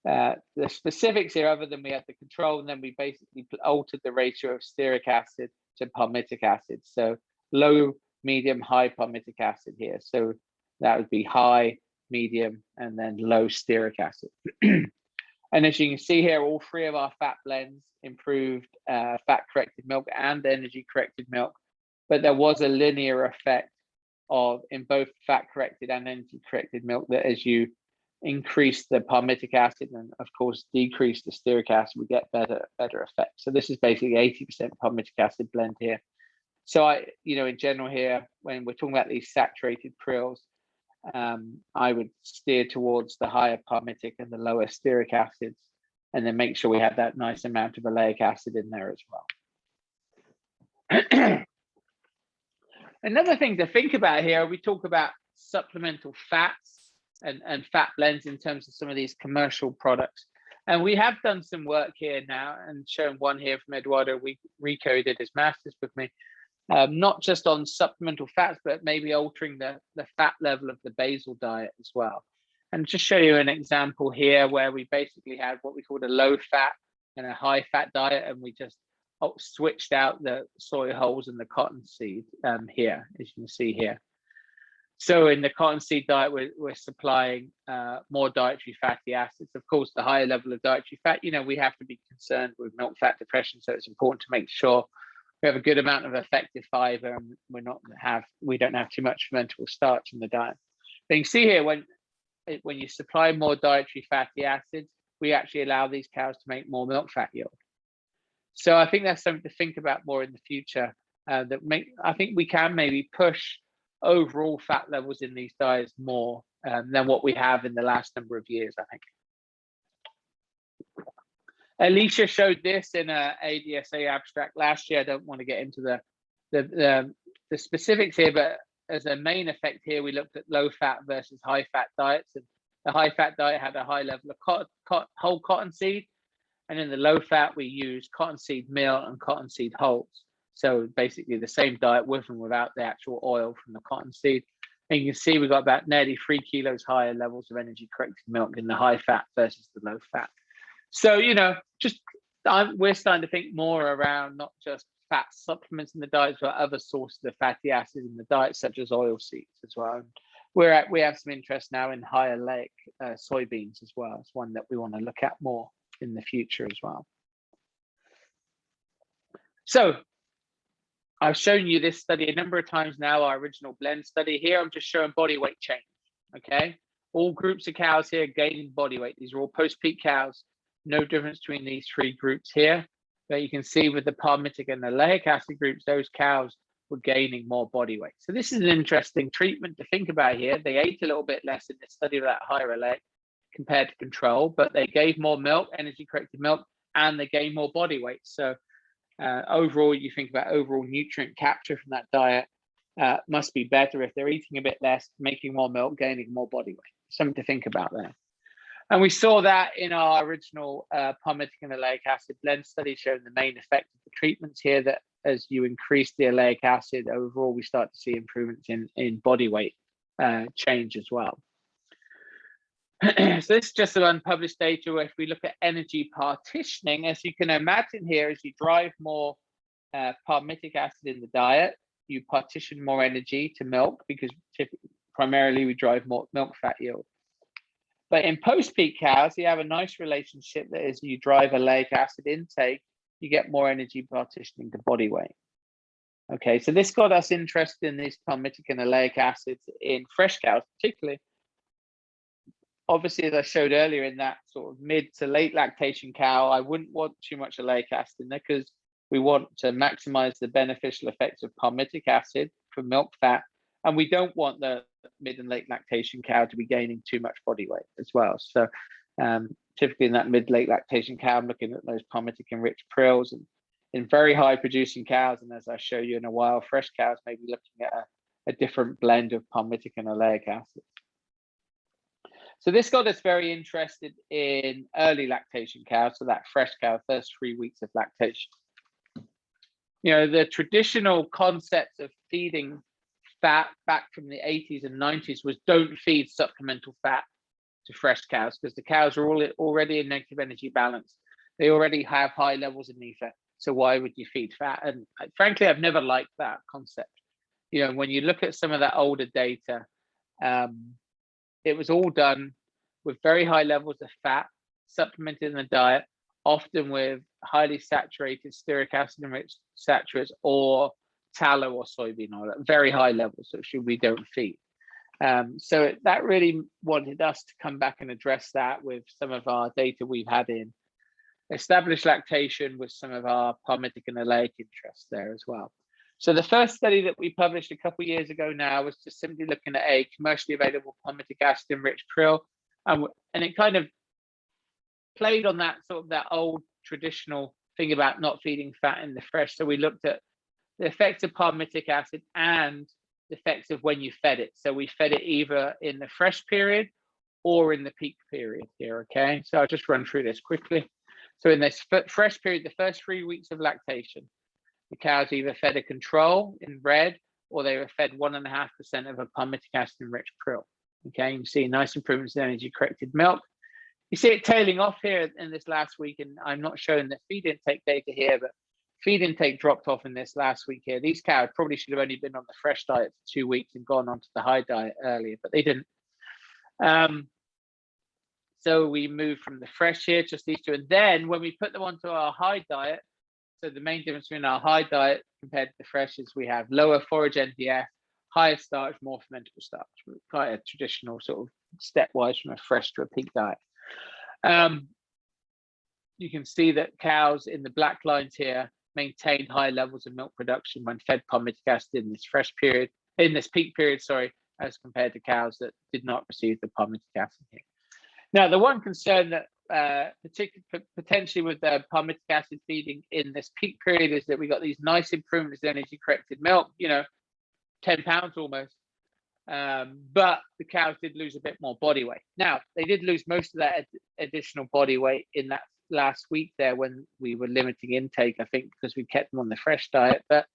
the specifics here, other than we had the control, and then we basically altered the ratio of stearic acid to palmitic acid. So low, medium, high palmitic acid here. So that would be high, medium, and then low stearic acid. And as you can see here, all three of our fat blends improved fat-corrected milk and energy-corrected milk, but there was a linear effect in both fat-corrected and energy-corrected milk, that as you increase the palmitic acid and, of course, decrease the stearic acid, we get better effects. So this is basically 80% palmitic acid blend here. So in general here, when we're talking about these saturated prills, I would steer towards the higher palmitic and the lower stearic acids, and then make sure we have that nice amount of oleic acid in there as well. Another thing to think about here, we talk about supplemental fats and fat blends in terms of some of these commercial products. And we have done some work here now, and shown one here from Eduardo. Rico did his master's with me. Not just on supplemental fats, but maybe altering the fat level of the basal diet as well. And just show you an example here where we basically had what we called a low fat and a high fat diet, and we just switched out the soy hulls and the cottonseed here, as you can see here. So in the cottonseed diet, we're supplying more dietary fatty acids. Of course, the higher level of dietary fat, we have to be concerned with milk fat depression. So it's important to make sure we have a good amount of effective fiber, and we don't have too much fermentable starch in the diet. But you can see here, when you supply more dietary fatty acids, we actually allow these cows to make more milk fat yield. So I think that's something to think about more in the future. I think we can maybe push overall fat levels in these diets more than what we have in the last number of years, I think. Alicia showed this in a ADSA abstract last year. I don't want to get into the specifics here, but as a main effect here, we looked at low fat versus high fat diets, and the high fat diet had a high level of whole cottonseed, and in the low fat we used cottonseed meal and cottonseed hulls. So basically the same diet with and without the actual oil from the cottonseed. And you can see we got about nearly 3 kilos higher levels of energy corrected milk in the high fat versus the low fat. So, you know, we're starting to think more around not just fat supplements in the diet, but other sources of fatty acids in the diet, such as oil seeds as well. And we have some interest now in higher oleic soybeans as well. It's one that we want to look at more in the future as well. So I've shown you this study a number of times now, our original blend study. Here I'm just showing body weight change, okay? All groups of cows here gaining body weight. These are all post-peak cows. No difference between these 3 groups here. But you can see with the palmitic and the oleic acid groups, those cows were gaining more body weight. So this is an interesting treatment to think about here. They ate a little bit less in this study of that higher oleic compared to control, but they gave more milk, energy-corrected milk, and they gained more body weight. So overall, you think about overall nutrient capture from that diet must be better if they're eating a bit less, making more milk, gaining more body weight. Something to think about there. And we saw that in our original palmitic and oleic acid blend study, showing the main effect of the treatments here, that as you increase the oleic acid, overall, we start to see improvements in body weight change as well. So this is just some unpublished data where if we look at energy partitioning, as you can imagine here, as you drive more palmitic acid in the diet, you partition more energy to milk, because primarily we drive more milk fat yield. But in post-peak cows, you have a nice relationship that as you drive oleic acid intake, you get more energy partitioning to body weight. Okay, so this got us interested in these palmitic and oleic acids in fresh cows, particularly. Obviously, as I showed earlier, in that sort of mid to late lactation cow, I wouldn't want too much oleic acid in there, because we want to maximize the beneficial effects of palmitic acid for milk fat. And we don't want the mid and late lactation cow to be gaining too much body weight as well. So typically in that mid-late lactation cow, I'm looking at those palmitic enriched prills, and in very high producing cows, and as I show you in a while, fresh cows, maybe looking at a different blend of palmitic and oleic acid. So this got us very interested in early lactation cows, so that fresh cow, first 3 weeks of lactation. You know, the traditional concepts of feeding fat back from the 80s and 90s was don't feed supplemental fat to fresh cows, because the cows are already in negative energy balance. They already have high levels of NEFA. So why would you feed fat? And frankly, I've never liked that concept. You know, when you look at some of that older data, it was all done with very high levels of fat supplemented in the diet, often with highly saturated stearic acid enriched saturates or tallow or soybean oil at very high levels, which we don't feed. So that really wanted us to come back and address that with some of our data we've had in established lactation, with some of our palmitic and oleic interests there as well. So the first study that we published a couple of years ago now was just simply looking at a commercially available palmitic acid enriched krill, and it kind of played on that sort of that old traditional thing about not feeding fat in the fresh. So we looked at the effects of palmitic acid and the effects of when you fed it. So we fed it either in the fresh period or in the peak period here, okay? So I'll just run through this quickly. So in this fresh period, the first 3 weeks of lactation, the cows either fed a control in red, or they were fed 1.5% of a palmitic acid enriched krill. Okay, you can see nice improvements in energy corrected milk. You see it tailing off here in this last week, and I'm not showing the feed intake data here, but feed intake dropped off in this last week here. These cows probably should have only been on the fresh diet for 2 weeks and gone on to the high diet earlier, but they didn't. So we moved from the fresh here, just these two. And then when we put them onto our high diet, so the main difference between our high diet compared to the fresh is we have lower forage NDF, higher starch, more fermentable starch, quite a traditional sort of stepwise from a fresh to a peak diet. You can see that cows in the black lines here maintained high levels of milk production when fed palmitic acid in this peak period, sorry, as compared to cows that did not receive the palmitic acid here. Now, the one concern that potentially with the palmitic acid feeding in this peak period is that we got these nice improvements in energy corrected milk, 10 pounds almost. But the cows did lose a bit more body weight. Now, they did lose most of that additional body weight in that last week there when we were limiting intake, I think, because we kept them on the fresh diet, but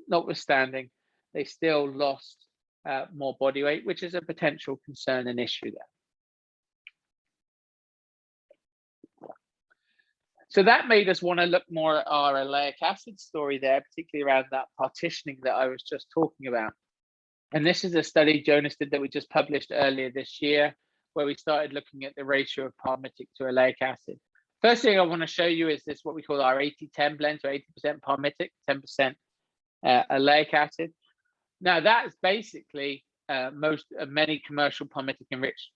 notwithstanding, they still lost more body weight, which is a potential concern and issue there. So that made us want to look more at our oleic acid story there, particularly around that partitioning that I was just talking about. And this is a study Jonas did that we just published earlier this year, where we started looking at the ratio of palmitic to oleic acid. First thing I want to show you is this, what we call our 80-10 blend, so 80% palmitic, 10% oleic acid. Now that is basically many commercial palmitic enriched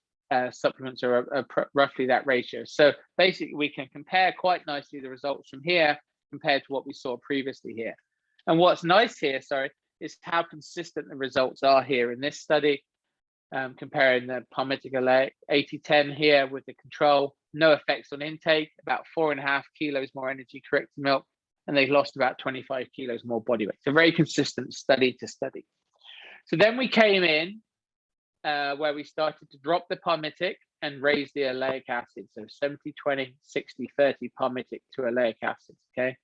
supplements are roughly that ratio. So basically we can compare quite nicely the results from here compared to what we saw previously here. And what's nice here, is how consistent the results are here in this study, comparing the palmitic oleic 80-10 here with the control, no effects on intake, about 4.5 kilos more energy corrected milk, and they lost about 25 kilos more body weight. So very consistent study to study. So then we came in where we started to drop the palmitic and raise the oleic acid. So 70-20, 60-30 palmitic to oleic acid, okay?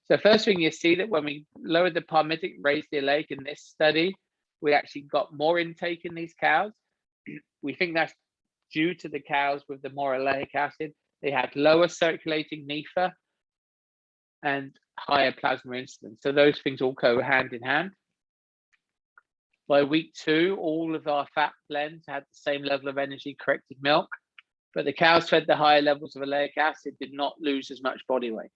So first thing you see that when we lowered the palmitic, raised the oleic in this study, we actually got more intake in these cows. We think that's due to the cows with the more oleic acid. They had lower circulating NEFA and higher plasma insulin. So those things all go hand in hand. By week 2, all of our fat blends had the same level of energy corrected milk, but the cows fed the higher levels of oleic acid did not lose as much body weight.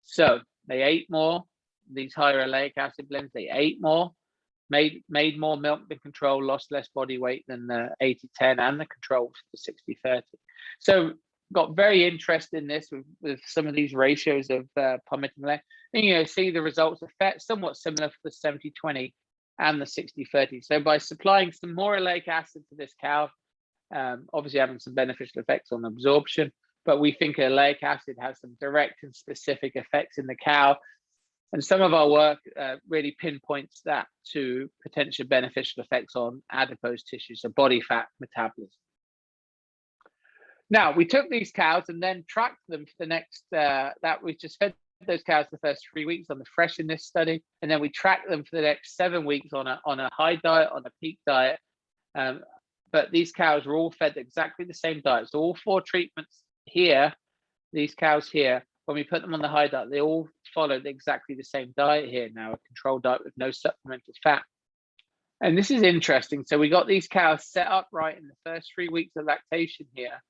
So they ate more, these higher oleic acid blends, they ate more, made more milk than control, lost less body weight than the 80-10 and the control for the 60-30. So got very interested in this with some of these ratios of palmitic oleic. And see the results are somewhat similar for the 70-20 and the 60-30. So by supplying some more oleic acid to this cow, obviously having some beneficial effects on absorption, but we think oleic acid has some direct and specific effects in the cow. And some of our work really pinpoints that to potential beneficial effects on adipose tissues, so body fat metabolism. Now, we took these cows and then tracked them for the next, we just fed those cows the first 3 weeks on the fresh in this study, and then we tracked them for the next 7 weeks on a high diet, on a peak diet. But these cows were all fed exactly the same diet. So all 4 treatments here, these cows here, when we put them on the high diet, they all followed exactly the same diet here now, a controlled diet with no supplemental fat. And this is interesting. So we got these cows set up right in the first 3 weeks of lactation here,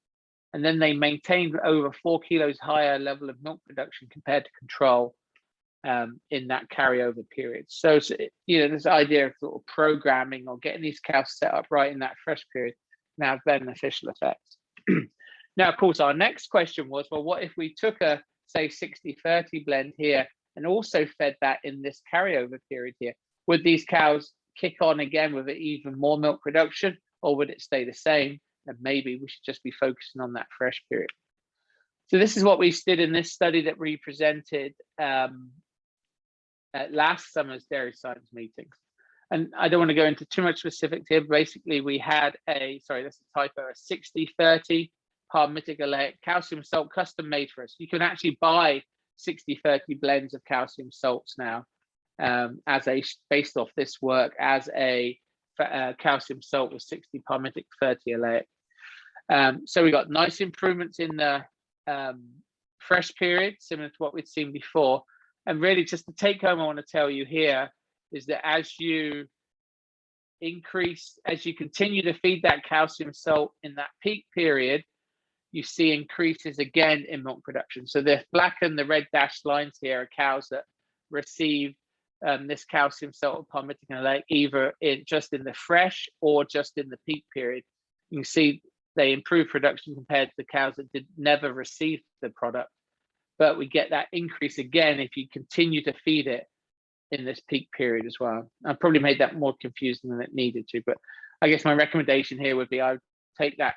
and then they maintained over 4 kilos higher level of milk production compared to control in that carryover period. So this idea of sort of programming or getting these cows set up right in that fresh period now have beneficial effects. Now, of course, our next question was, well, what if we took a, say, 60-30 blend here and also fed that in this carryover period here? Would these cows kick on again with even more milk production, or would it stay the same? And maybe we should just be focusing on that fresh period. So this is what we did in this study that we presented at last summer's dairy science meetings. And I don't want to go into too much specifics here. Basically, we had that's a typo, a 60-30 palmitic oleic calcium salt custom made for us. You can actually buy 60-30 blends of calcium salts now based off this work as a calcium salt with 60 palmitic 30 oleic. So we got nice improvements in the fresh period, similar to what we'd seen before. And really just the take home I want to tell you here is that as you continue to feed that calcium salt in that peak period, you see increases again in milk production. So the black and the red dashed lines here are cows that received this calcium salt, palmitic and oleic, either just in the fresh or just in the peak period. You can see they improve production compared to the cows that did never receive the product. But we get that increase again if you continue to feed it in this peak period as well. I probably made that more confusing than it needed to, but I guess my recommendation here would be I would take that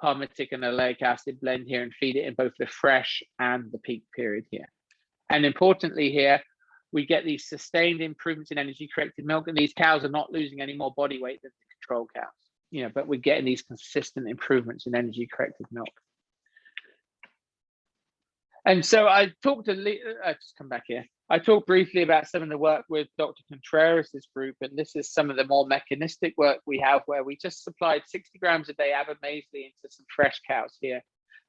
palmitic and oleic acid blend here and feed it in both the fresh and the peak period here. And importantly here, we get these sustained improvements in energy corrected milk, and these cows are not losing any more body weight than the control cows, but we're getting these consistent improvements in energy corrected milk. And so I talked just come back here. I talked briefly about some of the work with Dr. Contreras' group, and this is some of the more mechanistic work we have where we just supplied 60 grams a day avomazole into some fresh cows here.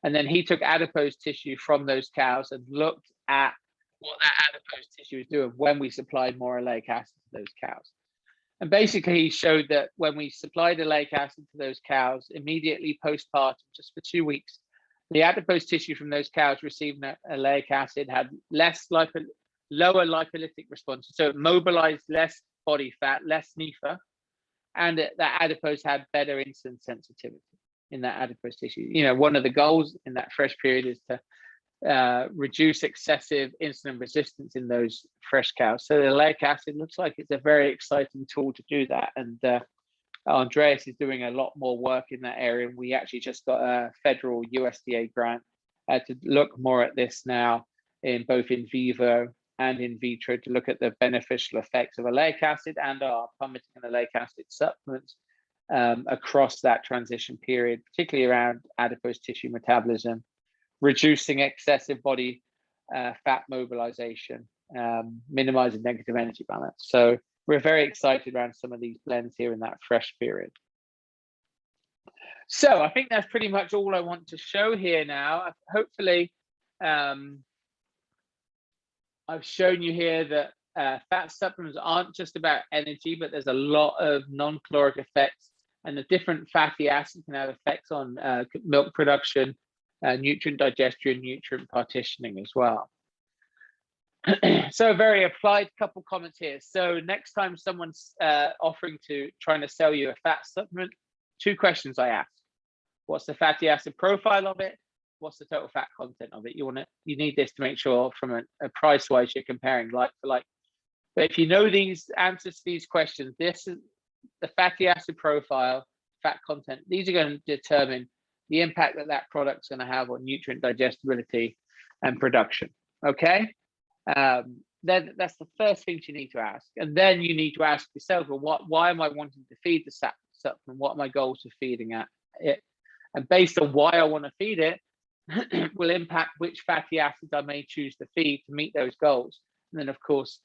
And then he took adipose tissue from those cows and looked at what that adipose tissue was doing when we supplied more oleic acid to those cows. And basically he showed that when we supplied oleic acid to those cows immediately postpartum, just for 2 weeks, the adipose tissue from those cows receiving oleic acid had lower lipolytic response. So it mobilized less body fat, less NEFA, and that adipose had better insulin sensitivity in that adipose tissue. One of the goals in that fresh period is to reduce excessive insulin resistance in those fresh cows. So the oleic acid looks like it's a very exciting tool to do that. And Andreas is doing a lot more work in that area. And we actually just got a federal USDA grant to look more at this now in both in vivo and in vitro to look at the beneficial effects of oleic acid and our palmitic and oleic acid supplements across that transition period, particularly around adipose tissue metabolism, reducing excessive body fat mobilization, minimizing negative energy balance. So we're very excited around some of these blends here in that fresh period. So I think that's pretty much all I want to show here now. Hopefully, I've shown you here that fat supplements aren't just about energy, but there's a lot of non-caloric effects, and the different fatty acids can have effects on milk production, nutrient digestion, nutrient partitioning as well. So a very applied couple comments here. So next time someone's trying to sell you a fat supplement, 2 questions I ask. What's the fatty acid profile of it? What's the total fat content of it? You need this to make sure from a price wise you're comparing like for like. But if you know these answers to these questions, this is the fatty acid profile, fat content. These are going to determine the impact that product's going to have on nutrient digestibility and production. Okay. Then that's the first thing you need to ask, and then you need to ask yourself, well, why am I wanting to feed the supplement? What are my goals for feeding it? And based on why I want to feed it will impact which fatty acids I may choose to feed to meet those goals. And then of course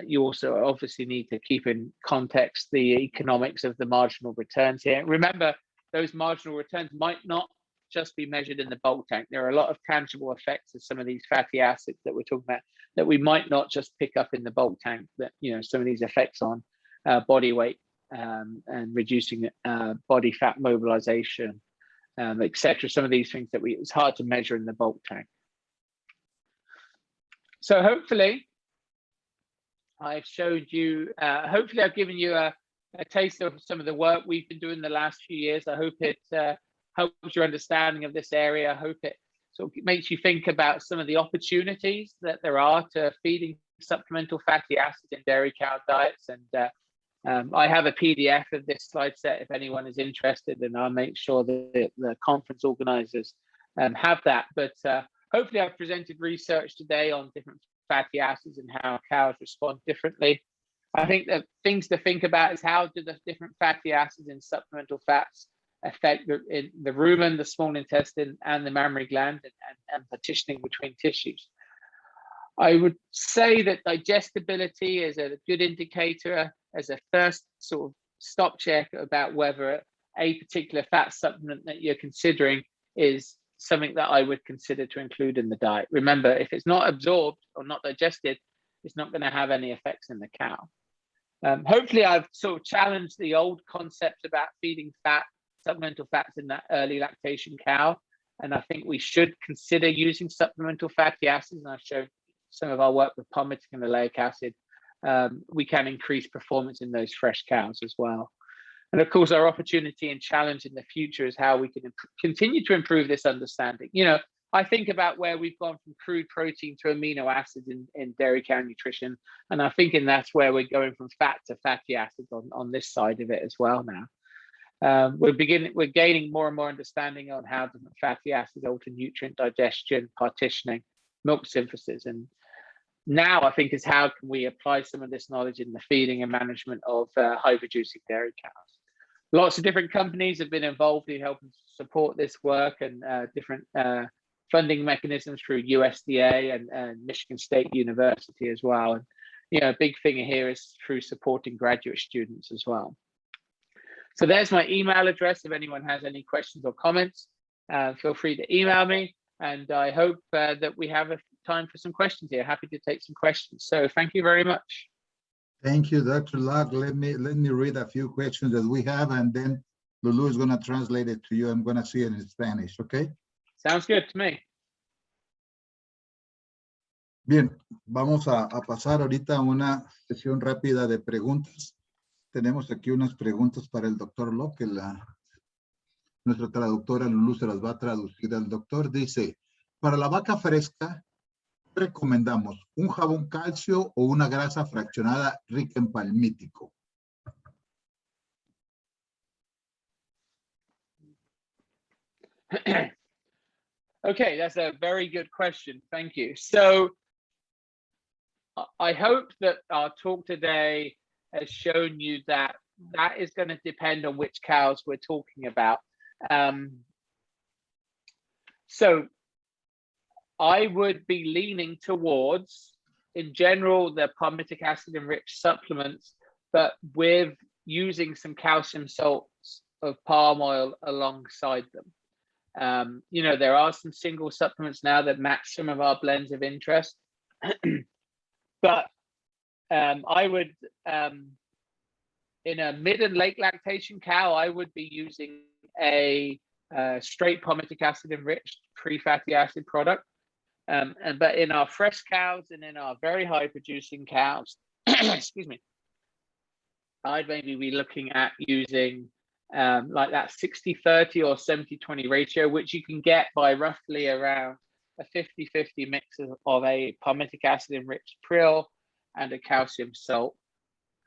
you also obviously need to keep in context the economics of the marginal returns here. Remember, those marginal returns might not just be measured in the bulk tank. There are a lot of tangible effects of some of these fatty acids that we're talking about that we might not just pick up in the bulk tank, that some of these effects on body weight and reducing body fat mobilization, etc. Some of these things that it's hard to measure in the bulk tank. So hopefully I've showed you, hopefully I've given you a taste of some of the work we've been doing the last few years. I hope it helps your understanding of this area. I hope it sort of makes you think about some of the opportunities that there are to feeding supplemental fatty acids in dairy cow diets. And I have a PDF of this slide set if anyone is interested, and I'll make sure that the conference organizers have that. But hopefully I've presented research today on different fatty acids and how cows respond differently. I think the things to think about is how do the different fatty acids in supplemental fats affect the rumen, the small intestine, and the mammary gland, and partitioning between tissues. I would say that digestibility is a good indicator as a first sort of stop check about whether a particular fat supplement that you're considering is something that I would consider to include in the diet. Remember, if it's not absorbed or not digested, it's not going to have any effects in the cow. Hopefully I've sort of challenged the old concepts about feeding supplemental fats in that early lactation cow. And I think we should consider using supplemental fatty acids. And I've shown some of our work with palmitic and oleic acid we can increase performance in those fresh cows as well. And of course, our opportunity and challenge in the future is how we can continue to improve this understanding. You know, I think about where we've gone from crude protein to amino acids in dairy cow nutrition, and I'm thinking that's where we're going from fat to fatty acids on this side of it as well now. We're gaining more and more understanding on how different fatty acids alter nutrient digestion, partitioning, milk synthesis, and now I think is how can we apply some of this knowledge in the feeding and management of high producing dairy cows. Lots of different companies have been involved in helping support this work, and different funding mechanisms through USDA and Michigan State University as well. And you know, a big thing here is through supporting graduate students as well. So there's my email address. If anyone has any questions or comments, feel free to email me. And I hope that we have time for some questions here. Happy to take some questions. So thank you very much. Thank you, Dr. Locke. Let me read a few questions that we have, and then Lulu is going to translate it to you. I'm going to see it in Spanish, okay? Sounds good to me. Bien, vamos a pasar ahorita a una sesión rápida de preguntas. Tenemos aquí unas preguntas para el doctor Locke, que nuestra traductora Lulu se las va a traducir al doctor. Dice, para la vaca fresca, ¿qué recomendamos? ¿Un jabón calcio o una grasa fraccionada rica en palmítico? Okay, that's a very good question. Thank you. So I hope that our talk today has shown you that that is going to depend on which cows we're talking about. So I would be leaning towards, in general, the palmitic acid enriched supplements, but with using some calcium salts of palm oil alongside them. You know, there are some single supplements now that match some of our blends of interest. But I would, in a mid and late lactation cow, I would be using a straight palmitic acid enriched pre-fatty acid product. But in our fresh cows and in our very high producing cows, excuse me, I'd maybe be looking at using like that 60-30 or 70-20 ratio, which you can get by roughly around a 50-50 mix of a palmitic acid enriched prill and a calcium salt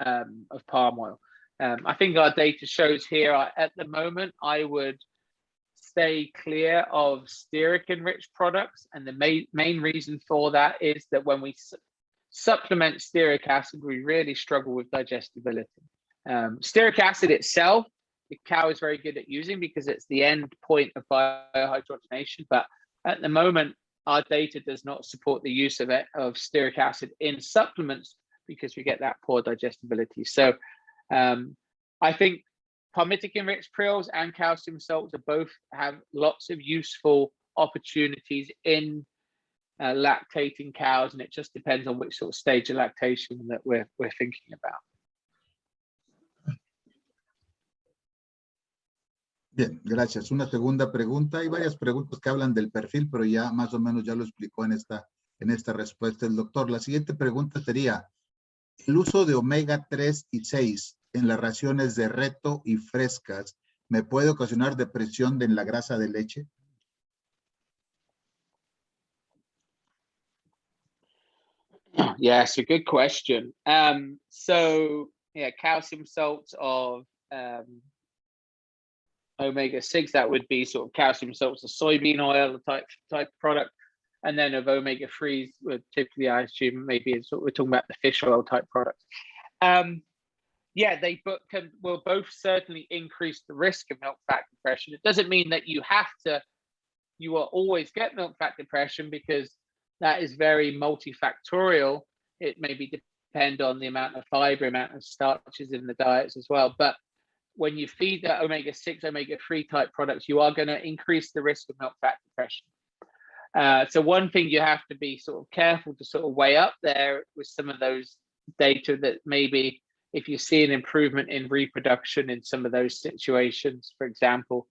of palm oil. I think our data shows here at the moment, I would stay clear of stearic enriched products. And the main reason for that is that when we supplement stearic acid, we really struggle with digestibility. Stearic acid itself, the cow is very good at using because it's the end point of biohydrogenation. But at the moment, our data does not support the use of stearic acid in supplements because we get that poor digestibility. So I think palmitic enriched prills and calcium salts are both have lots of useful opportunities in lactating cows, and it just depends on which sort of stage of lactation that we're thinking about. Bien, gracias. Una segunda pregunta. Hay varias preguntas que hablan del perfil, pero ya más o menos ya lo explicó en esta respuesta el doctor. La siguiente pregunta sería, ¿el uso de omega 3 y 6 en las raciones de reto y frescas me puede ocasionar depresión en la grasa de leche? Yes, a good question. So yeah, calcium salts of omega-6, that would be sort of calcium salts of soybean oil type product, and then of omega-3s would typically, I assume, maybe we're talking about the fish oil type products. Yeah, they will both certainly increase the risk of milk fat depression. It doesn't mean that you will always get milk fat depression, because that is very multifactorial. It maybe depend on the amount of fiber, amount of starches in the diets as well. But when you feed the omega-6, omega-3 type products, you are going to increase the risk of milk fat depression. So one thing you have to be sort of careful to sort of weigh up there with some of those data, that maybe if you see an improvement in reproduction in some of those situations, for example,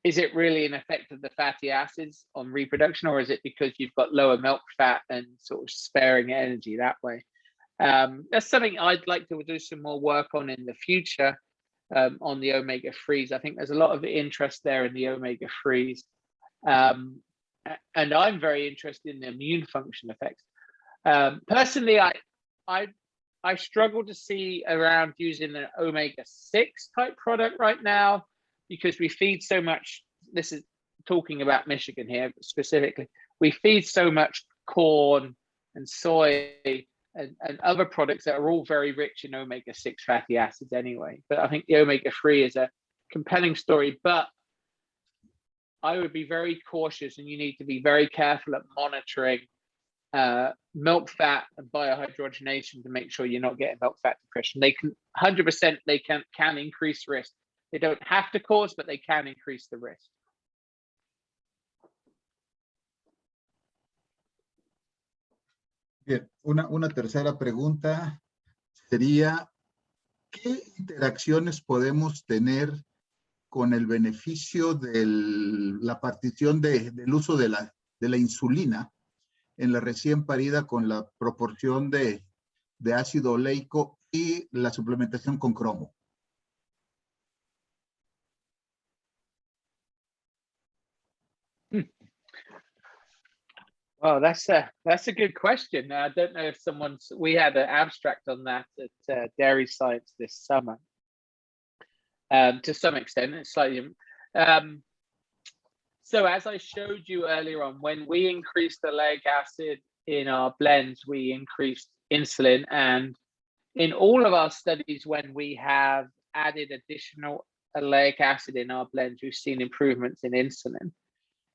is it really an effect of the fatty acids on reproduction, or is it because you've got lower milk fat and sort of sparing energy that way? That's something I'd like to do some more work on in the future, on the omega-3s. I think there's a lot of interest there in the omega-3s. And I'm very interested in the immune function effects. Personally, I struggle to see around using an omega-6 type product right now, because we feed so much. This is talking about Michigan here specifically. We feed so much corn and soy and other products that are all very rich in omega-6 fatty acids anyway. But I think the omega-3 is a compelling story, but I would be very cautious, and you need to be very careful at monitoring milk fat and biohydrogenation to make sure you're not getting milk fat depression. They can 100%, they can increase risk. They don't have to cause, but they can increase the risk. Bien, una tercera pregunta sería, ¿qué interacciones podemos tener con el beneficio de la partición del uso de la insulina en la recién parida con la proporción de ácido oleico y la suplementación con cromo? Well, that's a good question. I don't know if we had an abstract on that at Dairy Science this summer. To some extent, it's slightly. So as I showed you earlier on, when we increased the oleic acid in our blends, we increased insulin. And in all of our studies, when we have added additional oleic acid in our blends, we've seen improvements in insulin.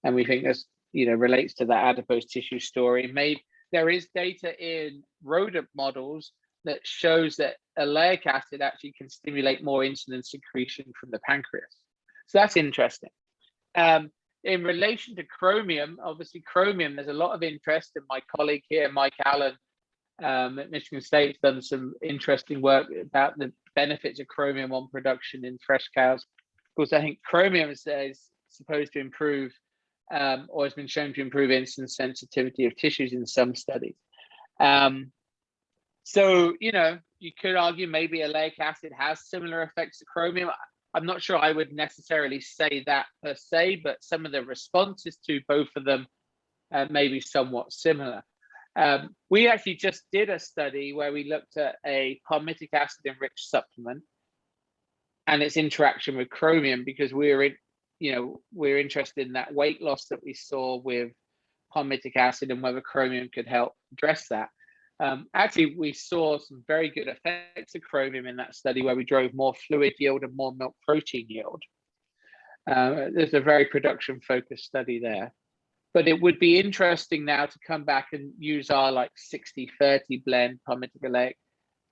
And we think this, relates to that adipose tissue story. Maybe there is data in rodent models that shows that oleic acid actually can stimulate more insulin secretion from the pancreas. So that's interesting. In relation to chromium, obviously chromium, there's a lot of interest, and my colleague here, Mike Allen, at Michigan State, has done some interesting work about the benefits of chromium on production in fresh cows. Of course, I think chromium is supposed to improve, or has been shown to improve insulin sensitivity of tissues in some studies. So, you could argue maybe oleic acid has similar effects to chromium. I'm not sure I would necessarily say that per se, but some of the responses to both of them may be somewhat similar. We actually just did a study where we looked at a palmitic acid enriched supplement and its interaction with chromium, because we're interested in that weight loss that we saw with palmitic acid and whether chromium could help address that. Actually, we saw some very good effects of chromium in that study, where we drove more fluid yield and more milk protein yield. There's a very production focused study there. But it would be interesting now to come back and use our 60-30 blend, palmitic oleic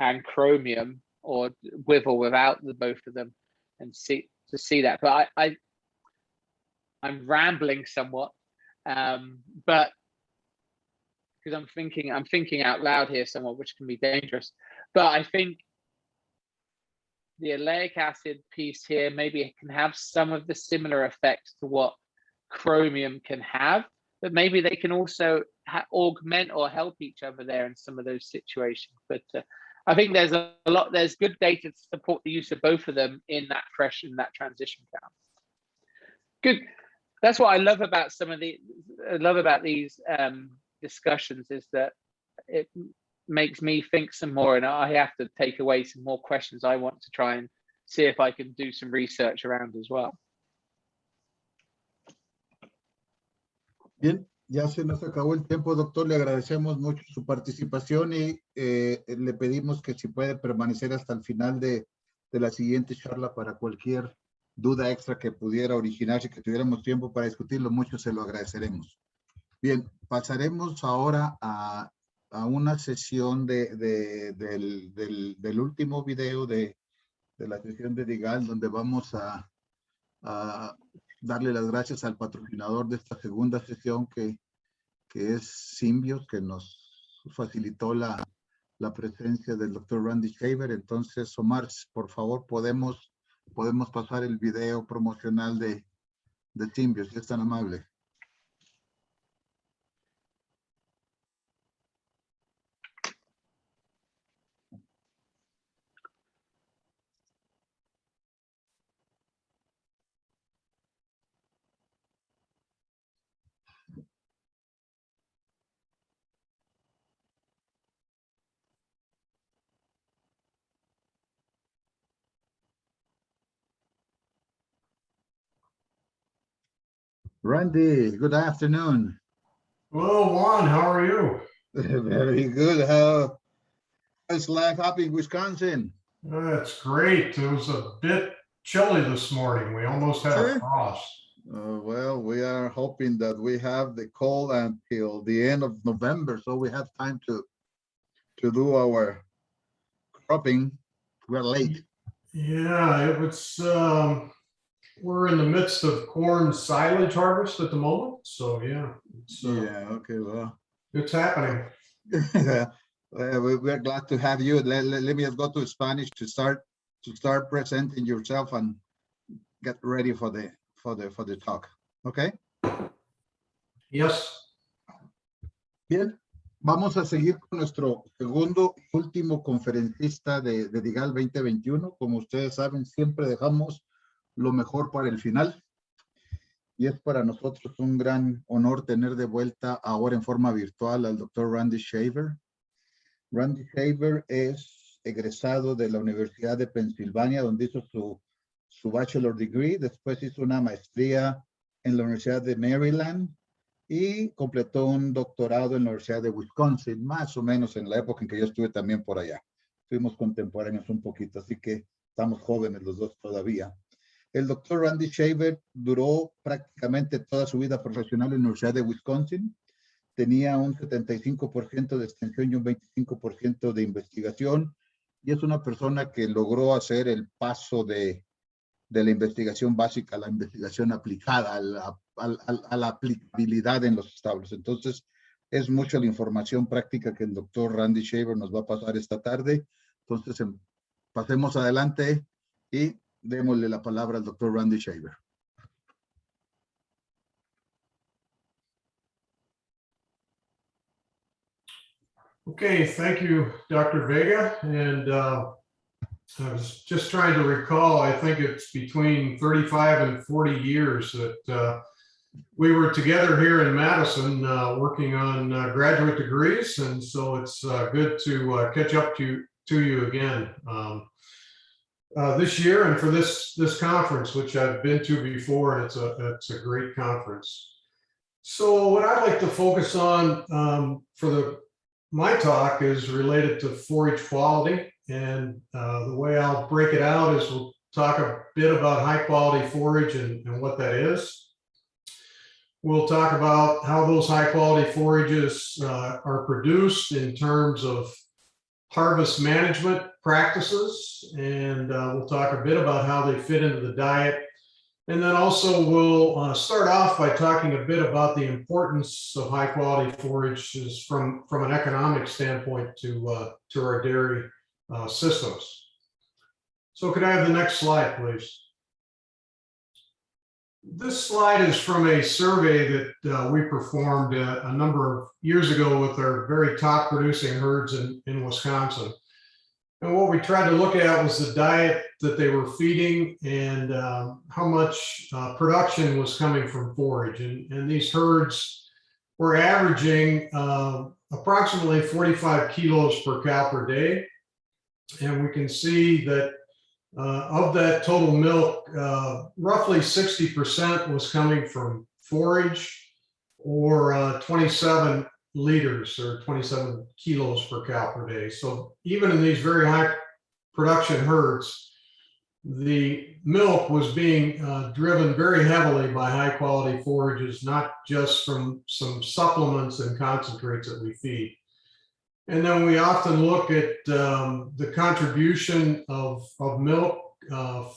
and chromium, or with or without the both of them, and see that. But I'm rambling somewhat, but because I'm thinking out loud here somewhat, which can be dangerous. But I think the oleic acid piece here, maybe it can have some of the similar effects to what chromium can have, but maybe they can also augment or help each other there in some of those situations. But I think there's good data to support the use of both of them in that that transition cow. Good. That's what I love about these discussions, is that it makes me think some more, and I have to take away some more questions I want to try and see if I can do some research around as well. Bien, ya se nos acabó el tiempo, doctor. Le agradecemos mucho su participación y le pedimos que si puede permanecer hasta el final de la siguiente charla para cualquier duda extra que pudiera originarse, que tuviéramos tiempo para discutirlo, mucho se lo agradeceremos. Bien, pasaremos ahora a una sesión del último video de la sesión de DIGAL, donde vamos a darle las gracias al patrocinador de esta segunda sesión, que es Symbios, que nos facilitó la presencia del doctor Randy Shaver. Entonces, Omar, por favor, podemos pasar el video promocional de Symbios, si es tan amable. Randy, good afternoon. Hello, Juan. How are you? Very good. How's life up in Wisconsin? That's great. It was a bit chilly this morning. We almost had a frost. Well, we are hoping that we have the cold until the end of November, so we have time to do our cropping. We're late. Yeah, it was. We're in the midst of corn silage harvest at the moment, so yeah. Yeah. Okay. Well, it's happening. We're glad to have you. Let me just go to Spanish to start presenting yourself and get ready for the talk. Okay. Yes. Bien. Vamos a seguir con nuestro segundo y último conferencista de DIGAL 2021. Como ustedes saben, siempre dejamos lo mejor para el final. Y es para nosotros un gran honor tener de vuelta ahora en forma virtual al doctor Randy Shaver. Randy Shaver es egresado de la Universidad de Pensilvania, donde hizo su bachelor degree. Después hizo una maestría en la Universidad de Maryland y completó un doctorado en la Universidad de Wisconsin, más o menos en la época en que yo estuve también por allá. Fuimos contemporáneos un poquito, así que estamos jóvenes los dos todavía. El doctor Randy Shaver duró prácticamente toda su vida profesional en la Universidad de Wisconsin. Tenía un 75% de extensión y un 25% de investigación. Y es una persona que logró hacer el paso de la investigación básica a la investigación aplicada, a la aplicabilidad en los establos. Entonces, es mucha la información práctica que el doctor Randy Shaver nos va a pasar esta tarde. Entonces, pasemos adelante y démosle la palabra al doctor Randy Shaver. Okay, thank you, Dr. Vega. And I was just trying to recall, I think it's between 35 and 40 years that we were together here in Madison working on graduate degrees. And so it's good to catch up to you again this year and for this conference, which I've been to before, and it's a great conference. So what I'd like to focus on for my talk is related to forage quality, and the way I'll break it out is we'll talk a bit about high quality forage and what that is. We'll talk about how those high quality forages are produced in terms of harvest management practices, and we'll talk a bit about how they fit into the diet. And then also we'll start off by talking a bit about the importance of high quality forages from an economic standpoint to our dairy systems. So could I have the next slide, please? This slide is from a survey that we performed a number of years ago with our very top producing herds in Wisconsin. And what we tried to look at was the diet that they were feeding and how much production was coming from forage. And these herds were averaging approximately 45 kilos per cow per day. And we can see that of that total milk, roughly 60% was coming from forage, or 27 liters or 27 kilos per cow per day. So even in these very high production herds, the milk was being driven very heavily by high quality forages, not just from some supplements and concentrates that we feed. And then we often look at the contribution of milk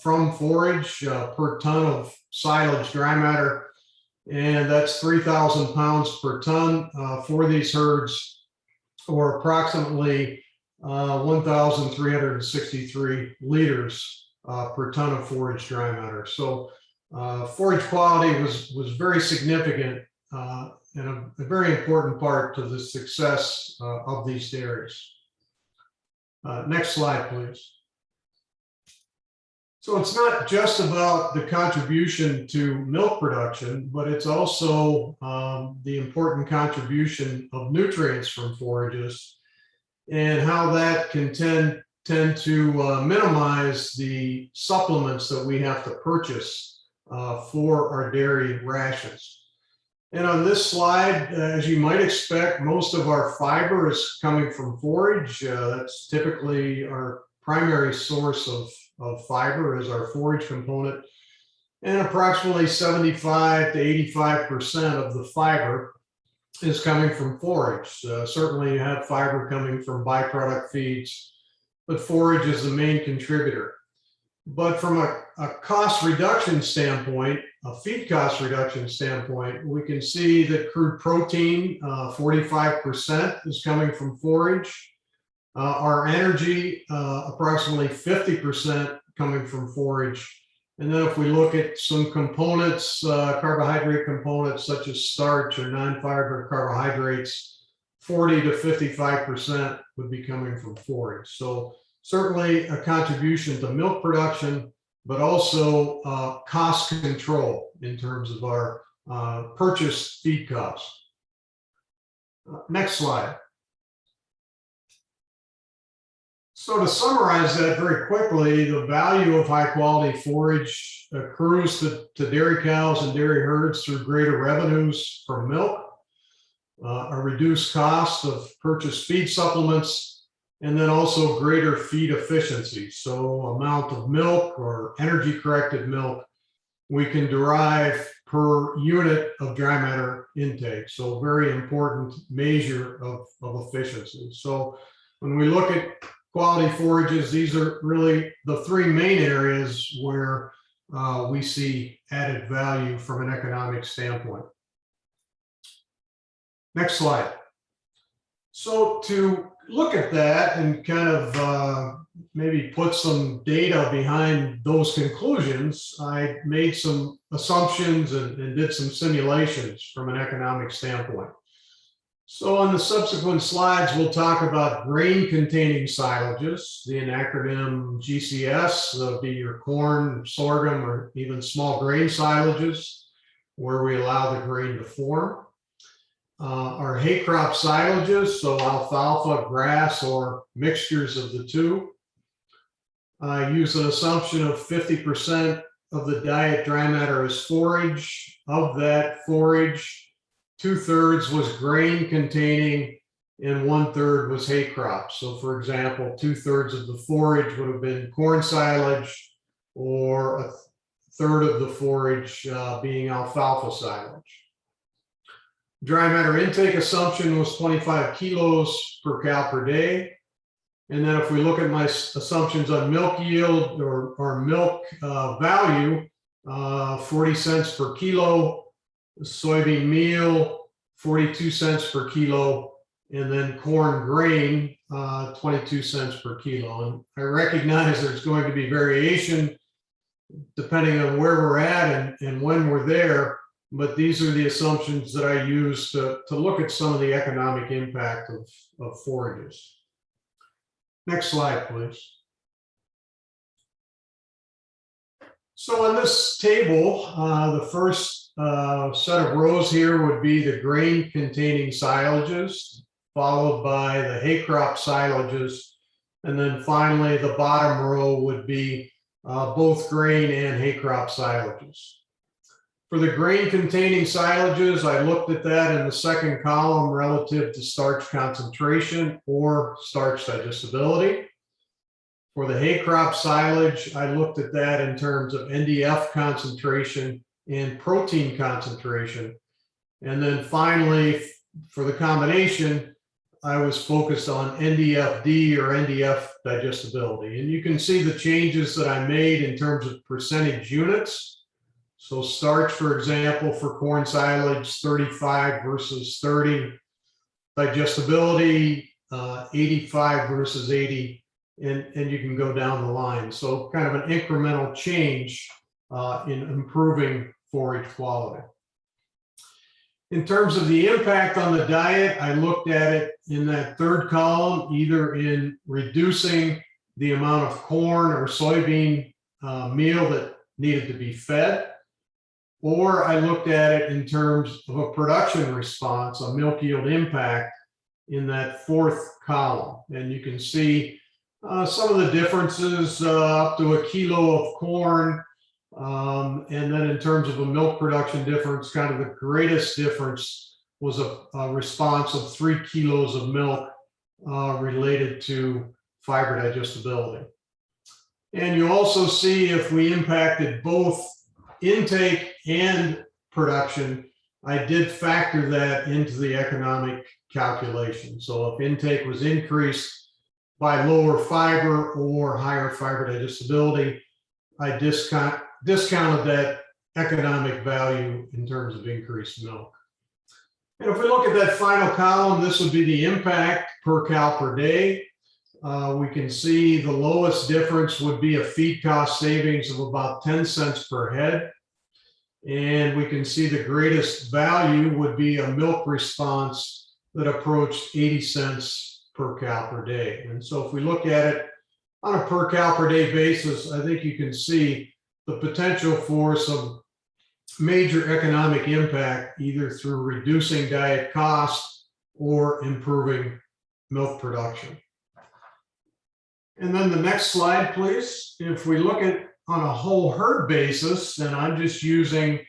from forage per ton of silage dry matter. And that's 3,000 pounds per ton for these herds, or approximately 1,363 liters per ton of forage dry matter. So forage quality was very significant and a very important part to the success of these dairies. Next slide, please. So it's not just about the contribution to milk production, but it's also the important contribution of nutrients from forages and how that can tend to minimize the supplements that we have to purchase for our dairy rations. And on this slide, as you might expect, most of our fiber is coming from forage. That's typically our primary source of fiber is our forage component. And approximately 75 to 85% of the fiber is coming from forage. Certainly you have fiber coming from byproduct feeds, but forage is the main contributor. But from a cost reduction standpoint, a feed cost reduction standpoint, we can see that crude protein, 45% is coming from forage. Our energy, approximately 50% coming from forage. And then if we look at some components, carbohydrate components such as starch or non-fiber carbohydrates, 40 to 55% would be coming from forage. So certainly a contribution to milk production, but also cost control in terms of our purchased feed costs. Next slide. So to summarize that very quickly, the value of high quality forage accrues to dairy cows and dairy herds through greater revenues from milk, a reduced cost of purchased feed supplements, and then also greater feed efficiency. So amount of milk or energy corrected milk we can derive per unit of dry matter intake. So very important measure of efficiency. So when we look at quality forages, these are really the three main areas where we see added value from an economic standpoint. Next slide. So to look at that and kind of maybe put some data behind those conclusions, I made some assumptions and did some simulations from an economic standpoint. So on the subsequent slides, we'll talk about grain-containing silages, the acronym GCS, that'll be your corn, sorghum, or even small grain silages, where we allow the grain to form. Our hay crop silages, so alfalfa, grass, or mixtures of the two. I use an assumption of 50% of the diet dry matter is forage. Of that forage, 2/3 was grain containing and 1/3 was hay crops. So for example, 2/3 of the forage would have been corn silage, or 1/3 of the forage being alfalfa silage. Dry matter intake assumption was 25 kilos per cow per day. And then if we look at my assumptions on milk yield or milk value, 40 cents per kilo, soybean meal, 42 cents per kilo, and then corn grain, 22 cents per kilo. And I recognize there's going to be variation depending on where we're at and when we're there, but these are the assumptions that I use to look at some of the economic impact of forages. Next slide, please. So on this table, the first set of rows here would be the grain-containing silages, followed by the hay crop silages, and then finally the bottom row would be both grain and hay crop silages. For the grain-containing silages, I looked at that in the second column relative to starch concentration or starch digestibility. For the hay crop silage, I looked at that in terms of NDF concentration and protein concentration. And then finally, for the combination, I was focused on NDFD or NDF digestibility. And you can see the changes that I made in terms of percentage units. So starch, for example, for corn silage, 35 versus 30. Digestibility, 85 versus 80. And you can go down the line. So kind of an incremental change in improving forage quality. In terms of the impact on the diet, I looked at it in that third column, either in reducing the amount of corn or soybean meal that needed to be fed, or I looked at it in terms of a production response, a milk yield impact in that fourth column. And you can see some of the differences up to a kilo of corn And then in terms of a milk production difference, kind of the greatest difference was a response of 3 kilos of milk related to fiber digestibility. And you also see if we impacted both intake and production, I did factor that into the economic calculation. So if intake was increased by lower fiber or higher fiber digestibility, I discounted that economic value in terms of increased milk. And if we look at that final column, this would be the impact per cow per day. We can see the lowest difference would be a feed cost savings of about 10 cents per head. And we can see the greatest value would be a milk response that approached 80 cents per cow per day. And so if we look at it on a per cow per day basis, I think you can see the potential for some major economic impact, either through reducing diet costs or improving milk production. And then the next slide, please. If we look at on a whole herd basis, and I'm just using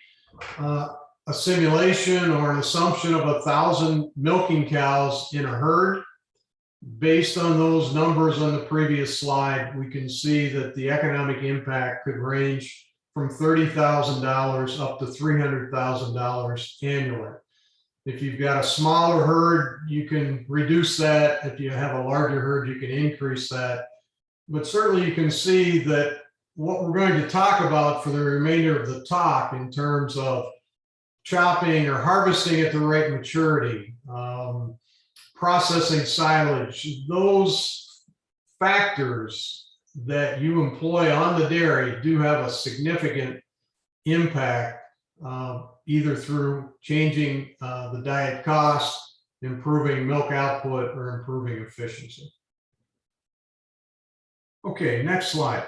a simulation or an assumption of 1,000 milking cows in a herd. Based on those numbers on the previous slide, we can see that the economic impact could range from $30,000 up to $300,000 annually. If you've got a smaller herd, you can reduce that. If you have a larger herd, you can increase that. But certainly you can see that what we're going to talk about for the remainder of the talk in terms of chopping or harvesting at the right maturity, processing silage, those factors that you employ on the dairy do have a significant impact, either through changing the diet cost, improving milk output, or improving efficiency. Okay, next slide.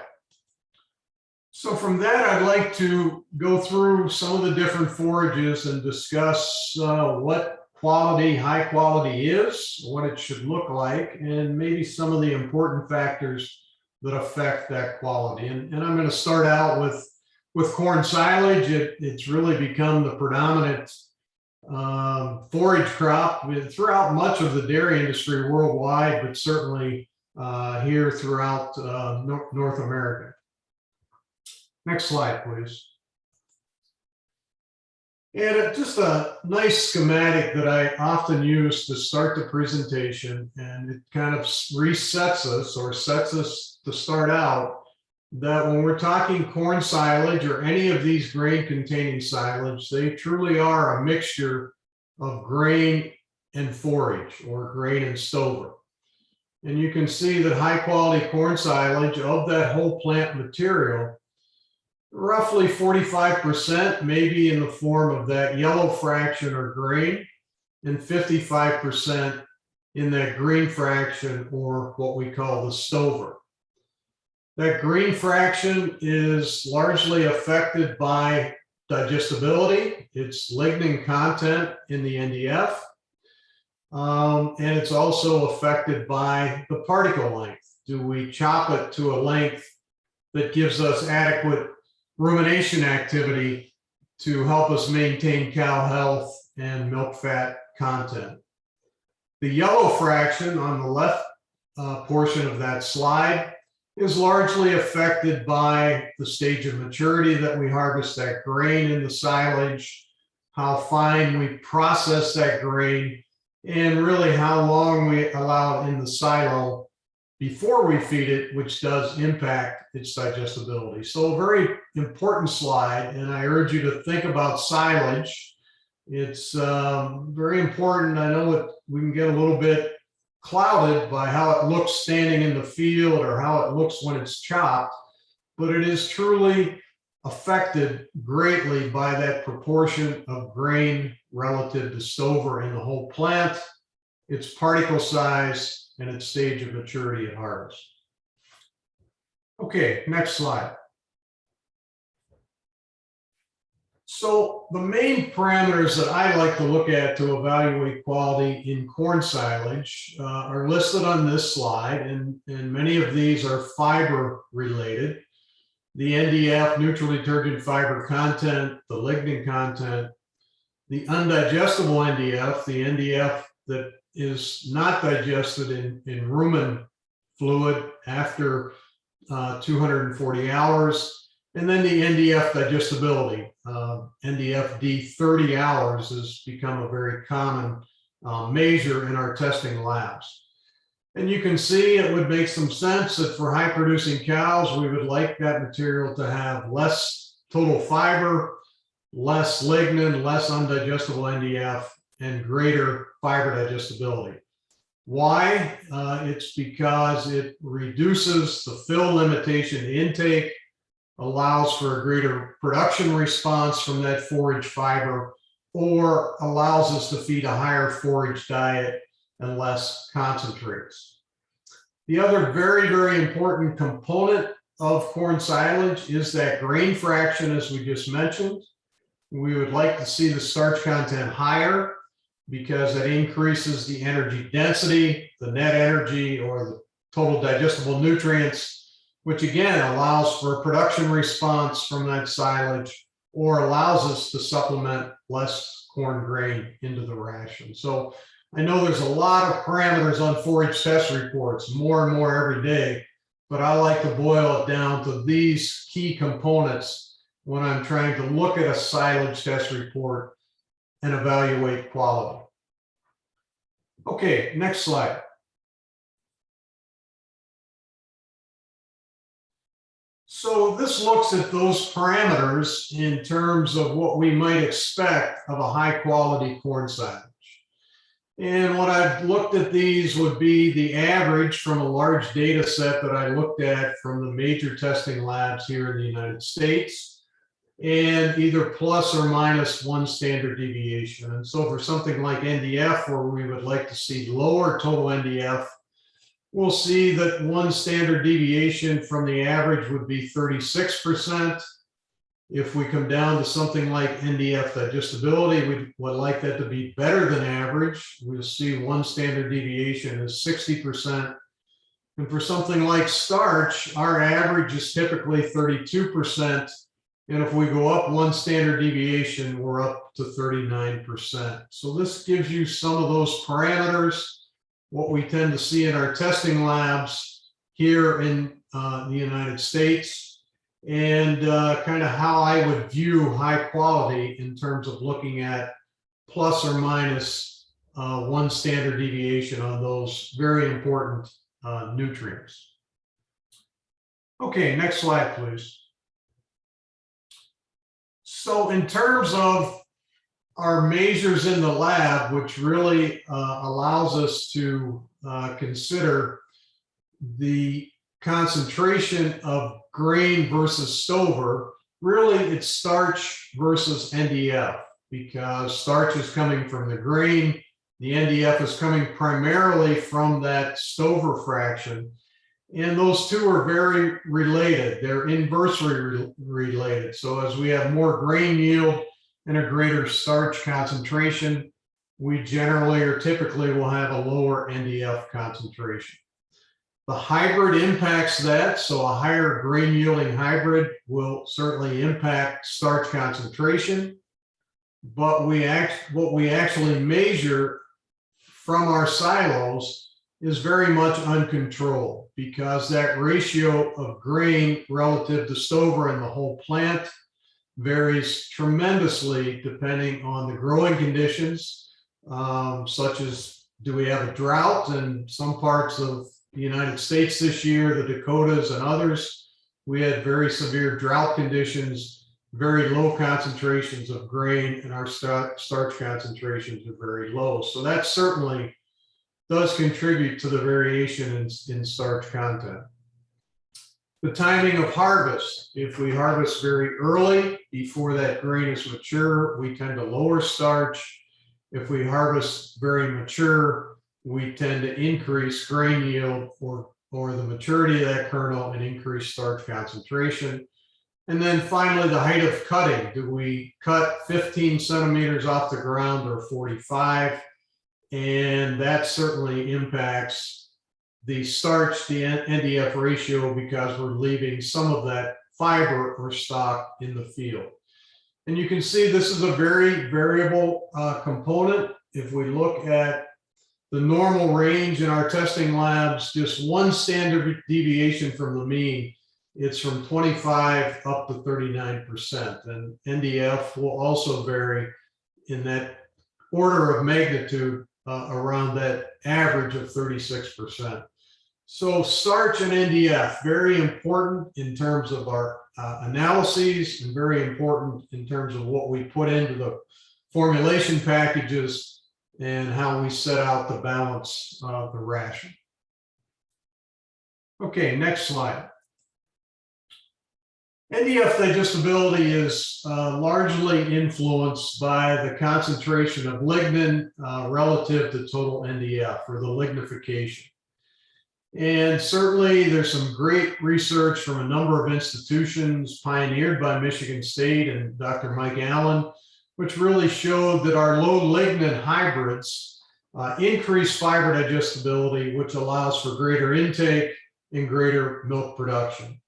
So from that, I'd like to go through some of the different forages and discuss what quality, high quality is, what it should look like, and maybe some of the important factors that affect that quality. And I'm going to start out with corn silage. It's really become the predominant forage crop throughout much of the dairy industry worldwide, but certainly here throughout North America. Next slide, please. And just a nice schematic that I often use to start the presentation, and it kind of resets us or sets us to start out that when we're talking corn silage or any of these grain containing silage, they truly are a mixture of grain and forage, or grain and stover. And you can see that high quality corn silage of that whole plant material, roughly 45% may be in the form of that yellow fraction or grain, and 55% in that green fraction, or what we call the stover. That green fraction is largely affected by digestibility, its lignin content in the NDF, and it's also affected by the particle length. Do we chop it to a length that gives us adequate rumination activity to help us maintain cow health and milk fat content? The yellow fraction on the left portion of that slide is largely affected by the stage of maturity that we harvest that grain in the silage, how fine we process that grain, and really how long we allow it in the silo before we feed it, which does impact its digestibility. So a very important slide, and I urge you to think about silage. It's very important. I know we can get a little bit clouded by how it looks standing in the field or how it looks when it's chopped, but it is truly affected greatly by that proportion of grain relative to stover in the whole plant, its particle size, and its stage of maturity at harvest. Okay, next slide. So the main parameters that I like to look at to evaluate quality in corn silage are listed on this slide, and many of these are fiber related. the NDF, neutral detergent fiber content, the lignin content, the undigestible NDF, the NDF that is not digested in rumen fluid after 240 hours, and then the NDF digestibility. NDFD 30 hours has become a very common measure in our testing labs. And you can see it would make some sense that for high producing cows, we would like that material to have less total fiber, less lignin, less undigestible NDF, and greater fiber digestibility. Why? It's because it reduces the fill limitation intake, allows for a greater production response from that forage fiber, or allows us to feed a higher forage diet and less concentrates. The other very, very important component of corn silage is that grain fraction, as we just mentioned. We would like to see the starch content higher because it increases the energy density, the net energy, or the total digestible nutrients, which again allows for a production response from that silage or allows us to supplement less corn grain into the ration. So I know there's a lot of parameters on forage test reports, more and more every day, but I like to boil it down to these key components when I'm trying to look at a silage test report and evaluate quality. Okay, next slide. So this looks at those parameters in terms of what we might expect of a high quality corn silage. And what I've looked at these would be the average from a large data set that I looked at from the major testing labs here in the United States, and either plus or minus one standard deviation. And so for something like NDF, where we would like to see lower total NDF, we'll see that one standard deviation from the average would be 36%. If we come down to something like NDF digestibility, we would like that to be better than average. We'll see one standard deviation is 60%. And for something like starch, our average is typically 32%. And if we go up one standard deviation, we're up to 39%. So this gives you some of those parameters, what we tend to see in our testing labs here in the United States, and kind of how I would view high quality in terms of looking at plus or minus one standard deviation on those very important nutrients. Okay, next slide, please. So in terms of our measures in the lab, which really allows us to consider the concentration of grain versus stover, really it's starch versus NDF, because starch is coming from the grain, the NDF is coming primarily from that stover fraction, and those two are very related. They're inversely related. So as we have more grain yield and a greater starch concentration, we generally or typically will have a lower NDF concentration. The hybrid impacts that, so a higher grain yielding hybrid will certainly impact starch concentration, but what we actually measure from our silos is very much uncontrolled, because that ratio of grain relative to stover in the whole plant varies tremendously depending on the growing conditions, such as do we have a drought in some parts of the United States this year, the Dakotas and others. We had very severe drought conditions, very low concentrations of grain, and our starch concentrations are very low. So that certainly does contribute to the variation in starch content. The timing of harvest. If we harvest very early, before that grain is mature, we tend to lower starch. If we harvest very mature, we tend to increase grain yield or the maturity of that kernel and increase starch concentration. And then finally, the height of cutting. Do we cut 15 centimeters off the ground or 45? And that certainly impacts the starch, the NDF ratio, because we're leaving some of that fiber or stock in the field. And you can see this is a very variable component. If we look at the normal range in our testing labs, just one standard deviation from the mean, it's from 25 up to 39%. And NDF will also vary in that order of magnitude around that average of 36%. So starch and NDF, very important in terms of our analyses and very important in terms of what we put into the formulation packages and how we set out to balance the ration. Okay, next slide. NDF digestibility is largely influenced by the concentration of lignin relative to total NDF, or the lignification. And certainly there's some great research from a number of institutions pioneered by Michigan State and Dr. Mike Allen, which really showed that our low lignin hybrids increase fiber digestibility, which allows for greater intake and greater milk production.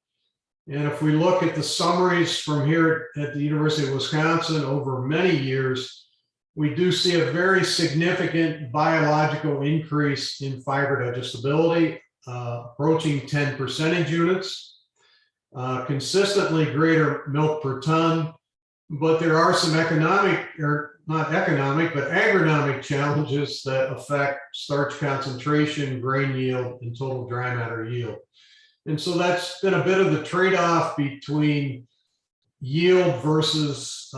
And if we look at the summaries from here at the University of Wisconsin over many years, we do see a very significant biological increase in fiber digestibility, approaching 10 percentage units, consistently greater milk per ton, but there are some economic, or not economic, but agronomic challenges that affect starch concentration, grain yield, and total dry matter yield. And so that's been a bit of the trade-off between yield versus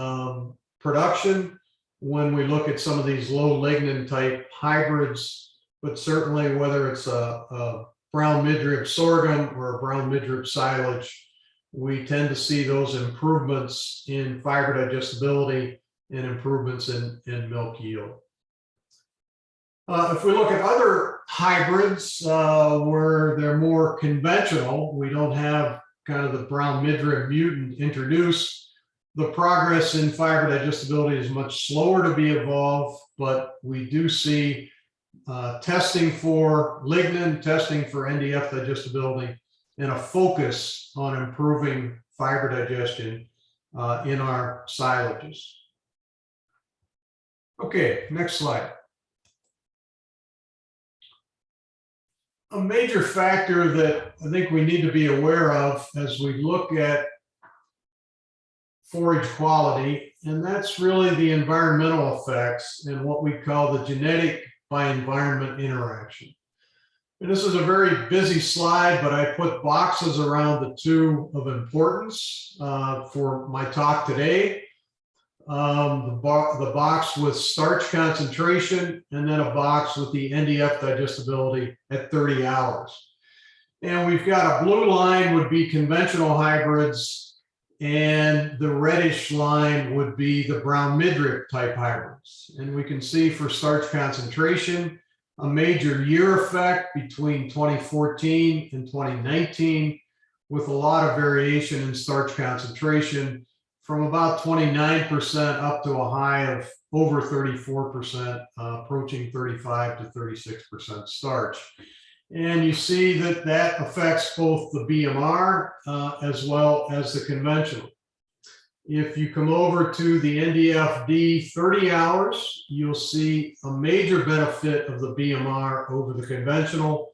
production when we look at some of these low lignin type hybrids, but certainly whether it's a brown midrib sorghum or a brown midrib silage, we tend to see those improvements in fiber digestibility and improvements in milk yield. If we look at other hybrids where they're more conventional, we don't have kind of the brown midrib mutant introduced, the progress in fiber digestibility is much slower to be evolved, but we do see testing for lignin, testing for NDF digestibility, and a focus on improving fiber digestion in our silages. Okay, next slide. A major factor that I think we need to be aware of as we look at forage quality, and that's really the environmental effects and what we call the genetic by environment interaction. And this is a very busy slide, but I put boxes around the two of importance for my talk today. The box with starch concentration, and then a box with the NDF digestibility at 30 hours. And we've got a blue line would be conventional hybrids, and the reddish line would be the brown midrib type hybrids. And we can see for starch concentration, a major year effect between 2014 and 2019, with a lot of variation in starch concentration, from about 29% up to a high of over 34%, approaching 35 to 36% starch. And you see that that affects both the BMR as well as the conventional. If you come over to the NDFD 30 hours, you'll see a major benefit of the BMR over the conventional.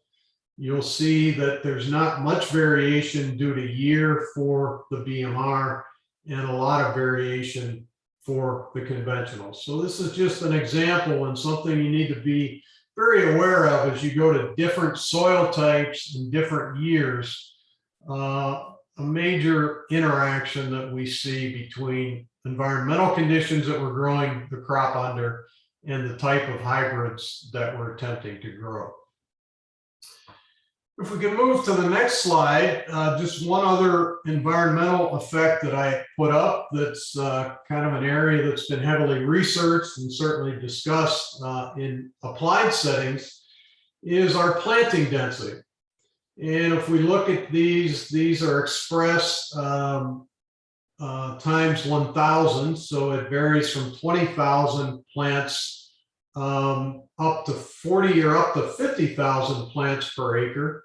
You'll see that there's not much variation due to year for the BMR, and a lot of variation for the conventional. So this is just an example and something you need to be very aware of as you go to different soil types and different years. A major interaction that we see between environmental conditions that we're growing the crop under and the type of hybrids that we're attempting to grow. If we can move to the next slide, just one other environmental effect that I put up that's kind of an area that's been heavily researched and certainly discussed in applied settings is our planting density. And if we look at these are expressed times 1,000, so it varies from 20,000 plants up to 40 or up to 50,000 plants per acre.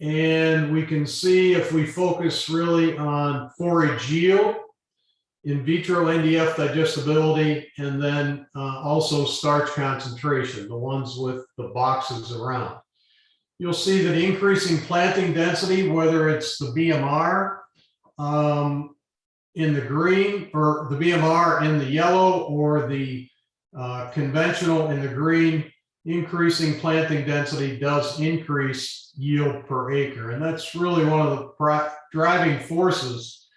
And we can see if we focus really on forage yield, in vitro NDF digestibility, and then also starch concentration, the ones with the boxes around. You'll see that increasing planting density, whether it's the BMR in the green, or the BMR in the yellow, or the conventional in the green, increasing planting density does increase yield per acre. And that's really one of the driving forces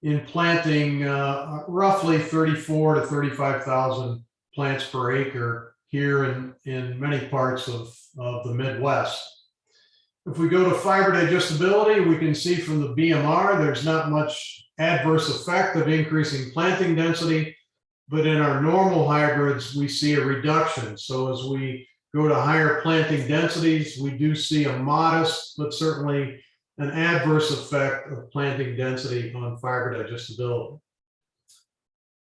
in planting roughly 34 to 35,000 plants per acre here in many parts of the Midwest. If we go to fiber digestibility, we can see from the BMR, there's not much adverse effect of increasing planting density, but in our normal hybrids, we see a reduction. So as we go to higher planting densities, we do see a modest, but certainly an adverse effect of planting density on fiber digestibility.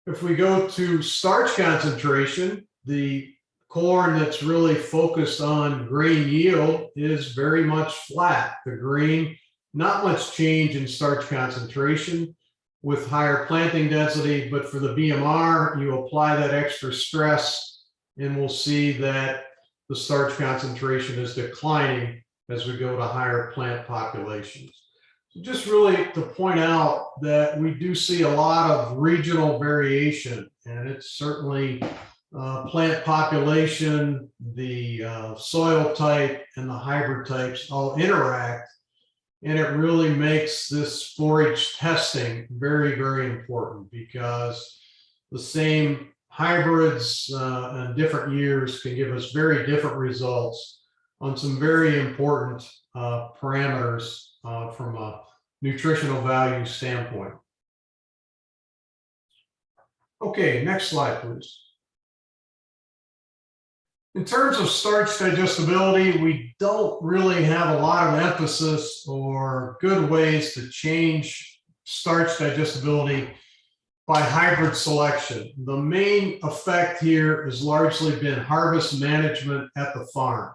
If we go to starch concentration, the corn that's really focused on grain yield is very much flat. The green, not much change in starch concentration with higher planting density, but for the BMR, you apply that extra stress and we'll see that the starch concentration is declining as we go to higher plant populations. So just really to point out that we do see a lot of regional variation, and it's certainly plant population, the soil type, and the hybrid types all interact, and it really makes this forage testing very, very important, because the same hybrids in different years can give us very different results on some very important parameters from a nutritional value standpoint. Okay, next slide, please. In terms of starch digestibility, we don't really have a lot of emphasis or good ways to change starch digestibility by hybrid selection. The main effect here has largely been harvest management at the farm.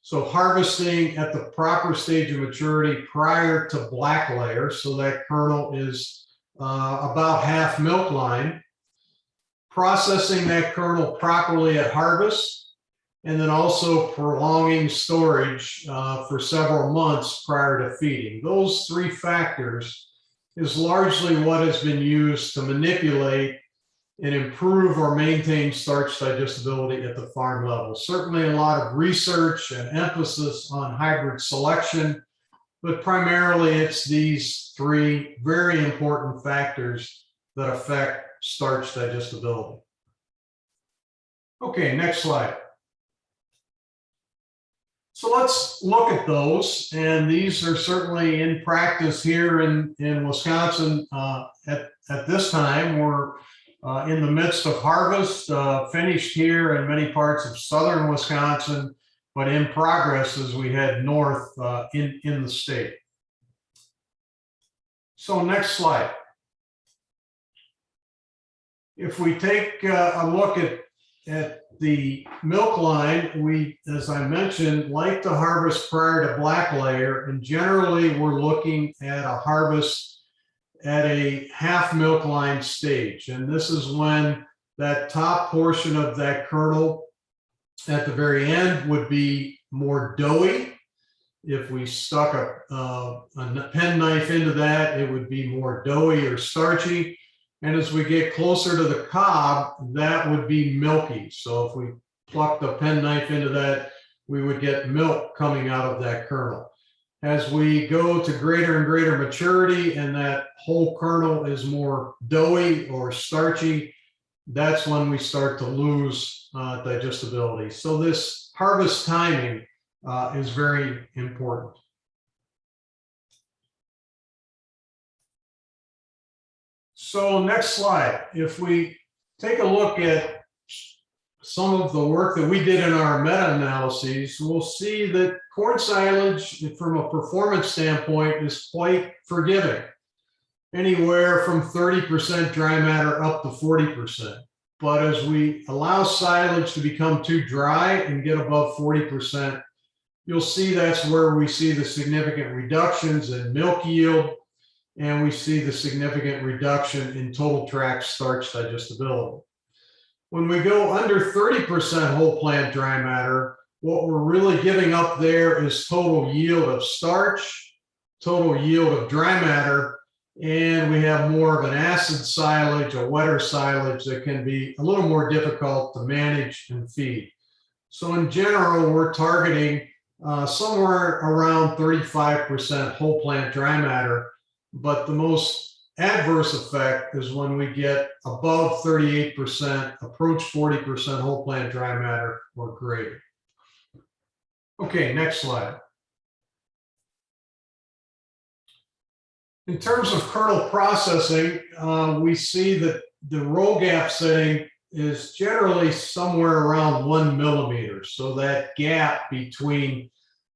So harvesting at the proper stage of maturity prior to black layer, so that kernel is about half milk line, processing that kernel properly at harvest, and then also prolonging storage for several months prior to feeding. Those three factors is largely what has been used to manipulate and improve or maintain starch digestibility at the farm level. Certainly a lot of research and emphasis on hybrid selection, but primarily it's these three very important factors that affect starch digestibility. Okay, next slide. So let's look at those, and these are certainly in practice here in Wisconsin at this time. We're in the midst of harvest, finished here in many parts of southern Wisconsin, but in progress as we head north in the state. So next slide. If we take a look at the milk line, we, as I mentioned, like to harvest prior to black layer, and generally we're looking at a harvest at a half milk line stage. And this is when that top portion of that kernel at the very end would be more doughy. If we stuck a pen knife into that, it would be more doughy or starchy. And as we get closer to the cob, that would be milky. So if we plucked a pen knife into that, we would get milk coming out of that kernel. As we go to greater and greater maturity and that whole kernel is more doughy or starchy, that's when we start to lose digestibility. So this harvest timing is very important. So next slide, if we take a look at some of the work that we did in our meta-analyses, we'll see that corn silage from a performance standpoint is quite forgiving, anywhere from 30% dry matter up to 40%. But as we allow silage to become too dry and get above 40%, you'll see that's where we see the significant reductions in milk yield, and we see the significant reduction in total tract starch digestibility. When we go under 30% whole plant dry matter, what we're really giving up there is total yield of starch, total yield of dry matter, and we have more of an acid silage, a wetter silage that can be a little more difficult to manage and feed. So in general, we're targeting somewhere around 35% whole plant dry matter, but the most adverse effect is when we get above 38%, approach 40% whole plant dry matter or greater. Okay, next slide. In terms of kernel processing, we see that the roll gap setting is generally somewhere around 1 millimeter. So that gap between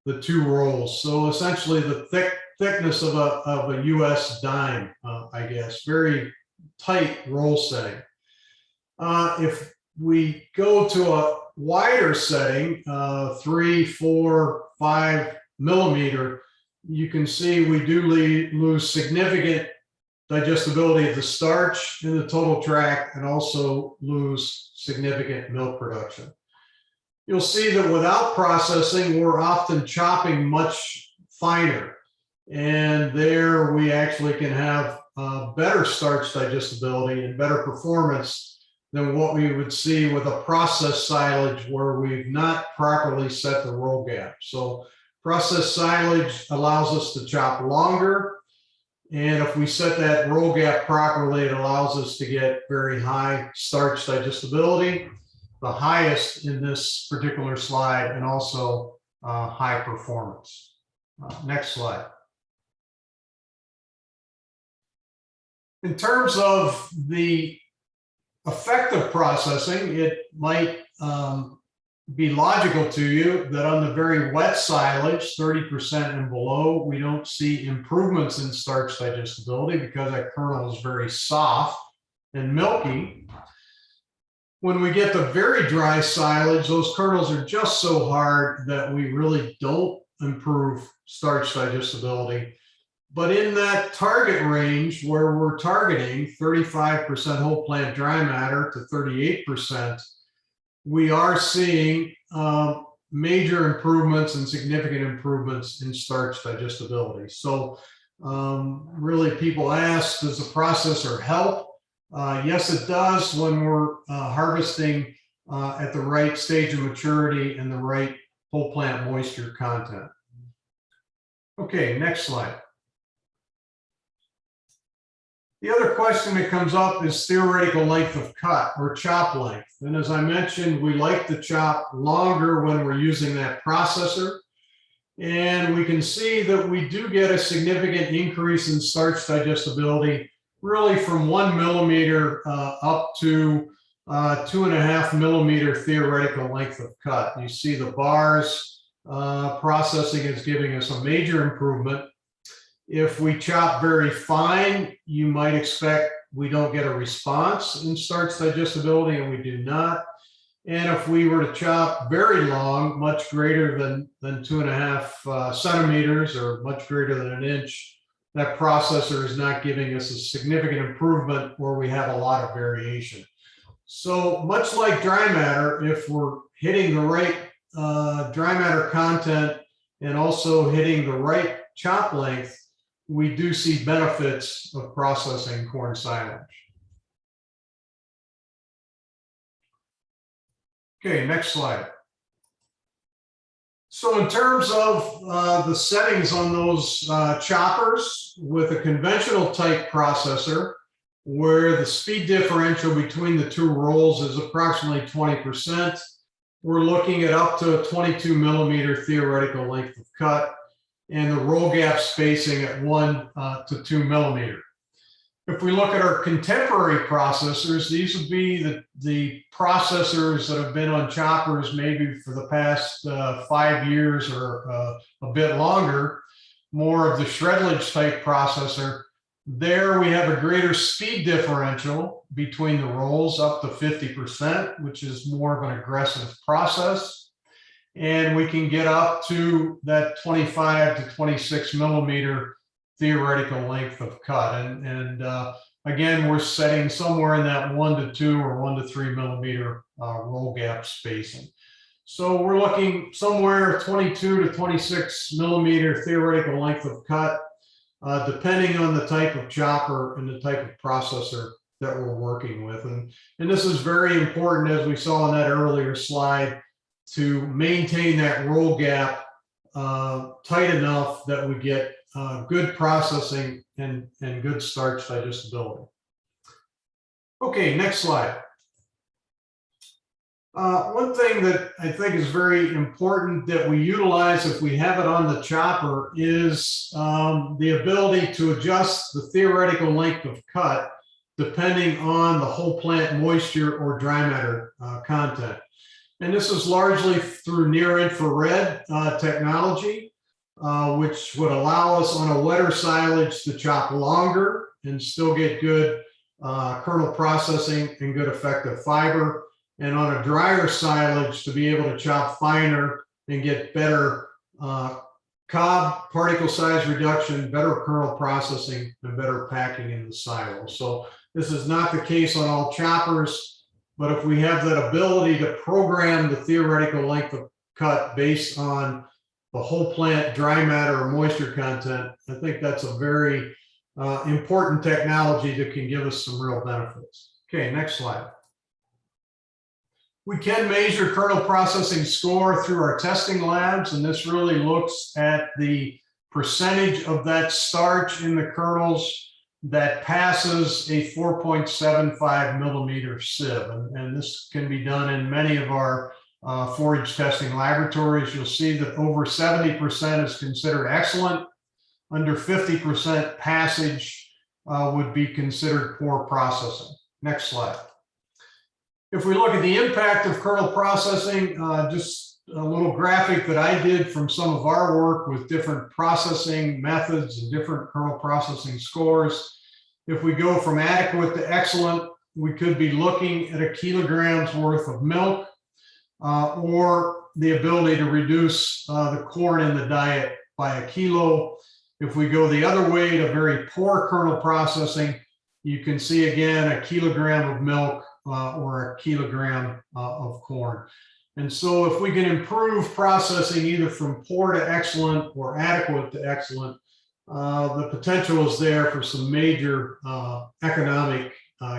the two rolls. So essentially the thickness of a US dime, I guess, very tight roll setting. If we go to a wider setting, 3, 4, 5 millimeter, you can see we do lose significant digestibility of the starch in the total tract and also lose significant milk production. You'll see that without processing, we're often chopping much finer. And there we actually can have better starch digestibility and better performance than what we would see with a processed silage where we've not properly set the roll gap. So processed silage allows us to chop longer. And if we set that roll gap properly, it allows us to get very high starch digestibility, the highest in this particular slide, and also high performance. Next slide. In terms of the effective processing, it might be logical to you that on the very wet silage, 30% and below, we don't see improvements in starch digestibility because that kernel is very soft and milky. When we get the very dry silage, those kernels are just so hard that we really don't improve starch digestibility. But in that target range where we're targeting 35% whole plant dry matter to 38%, we are seeing major improvements and significant improvements in starch digestibility. So really people ask, does the processor help? Yes, it does when we're harvesting at the right stage of maturity and the right whole plant moisture content. Okay, next slide. The other question that comes up is theoretical length of cut or chop length. And as I mentioned, we like to chop longer when we're using that processor. And we can see that we do get a significant increase in starch digestibility, really from 1 millimeter up to 2.5 millimeter theoretical length of cut. You see the bars processing is giving us a major improvement. If we chop very fine, you might expect we don't get a response in starch digestibility, and we do not. And if we were to chop very long, much greater than 2.5 centimeters or much greater than 1 inch, that processor is not giving us a significant improvement where we have a lot of variation. So much like dry matter, if we're hitting the right dry matter content and also hitting the right chop length, we do see benefits of processing corn silage. Okay, next slide. So in terms of the settings on those choppers, with a conventional type processor, where the speed differential between the two rolls is approximately 20%, we're looking at up to a 22 millimeter theoretical length of cut, and the roll gap spacing at 1 to 2 millimeter. If we look at our contemporary processors, these would be the processors that have been on choppers maybe for the past 5 years or a bit longer, more of the shredlage type processor. There we have a greater speed differential between the rolls, up to 50%, which is more of an aggressive process. and we can get up to that 25 to 26 millimeter theoretical length of cut. And again, we're setting somewhere in that 1 to 2 or 1 to 3 millimeter roll gap spacing. So we're looking somewhere 22 to 26 millimeter theoretical length of cut, depending on the type of chopper and the type of processor that we're working with. And this is very important, as we saw in that earlier slide, to maintain that roll gap tight enough that we get good processing and good starch digestibility. Okay, next slide. One thing that I think is very important that we utilize if we have it on the chopper is the ability to adjust the theoretical length of cut depending on the whole plant moisture or dry matter content. And this is largely through near infrared technology, which would allow us on a wetter silage to chop longer and still get good kernel processing and good effective fiber. And on a drier silage to be able to chop finer and get better cob particle size reduction, better kernel processing, and better packing in the silo. So this is not the case on all choppers, but if we have that ability to program the theoretical length of cut based on the whole plant dry matter or moisture content, I think that's a very important technology that can give us some real benefits. Okay, next slide. We can measure kernel processing score through our testing labs, and this really looks at the percentage of that starch in the kernels that passes a 4.75 millimeter sieve. And this can be done in many of our forage testing laboratories. You'll see that over 70% is considered excellent. Under 50% passage would be considered poor processing. Next slide. If we look at the impact of kernel processing, just a little graphic that I did from some of our work with different processing methods and different kernel processing scores. If we go from adequate to excellent, we could be looking at a kilogram's worth of milk or the ability to reduce the corn in the diet by a kilo. If we go the other way to very poor kernel processing, you can see again a kilogram of milk or a kilogram of corn. And so if we can improve processing either from poor to excellent or adequate to excellent, the potential is there for some major economic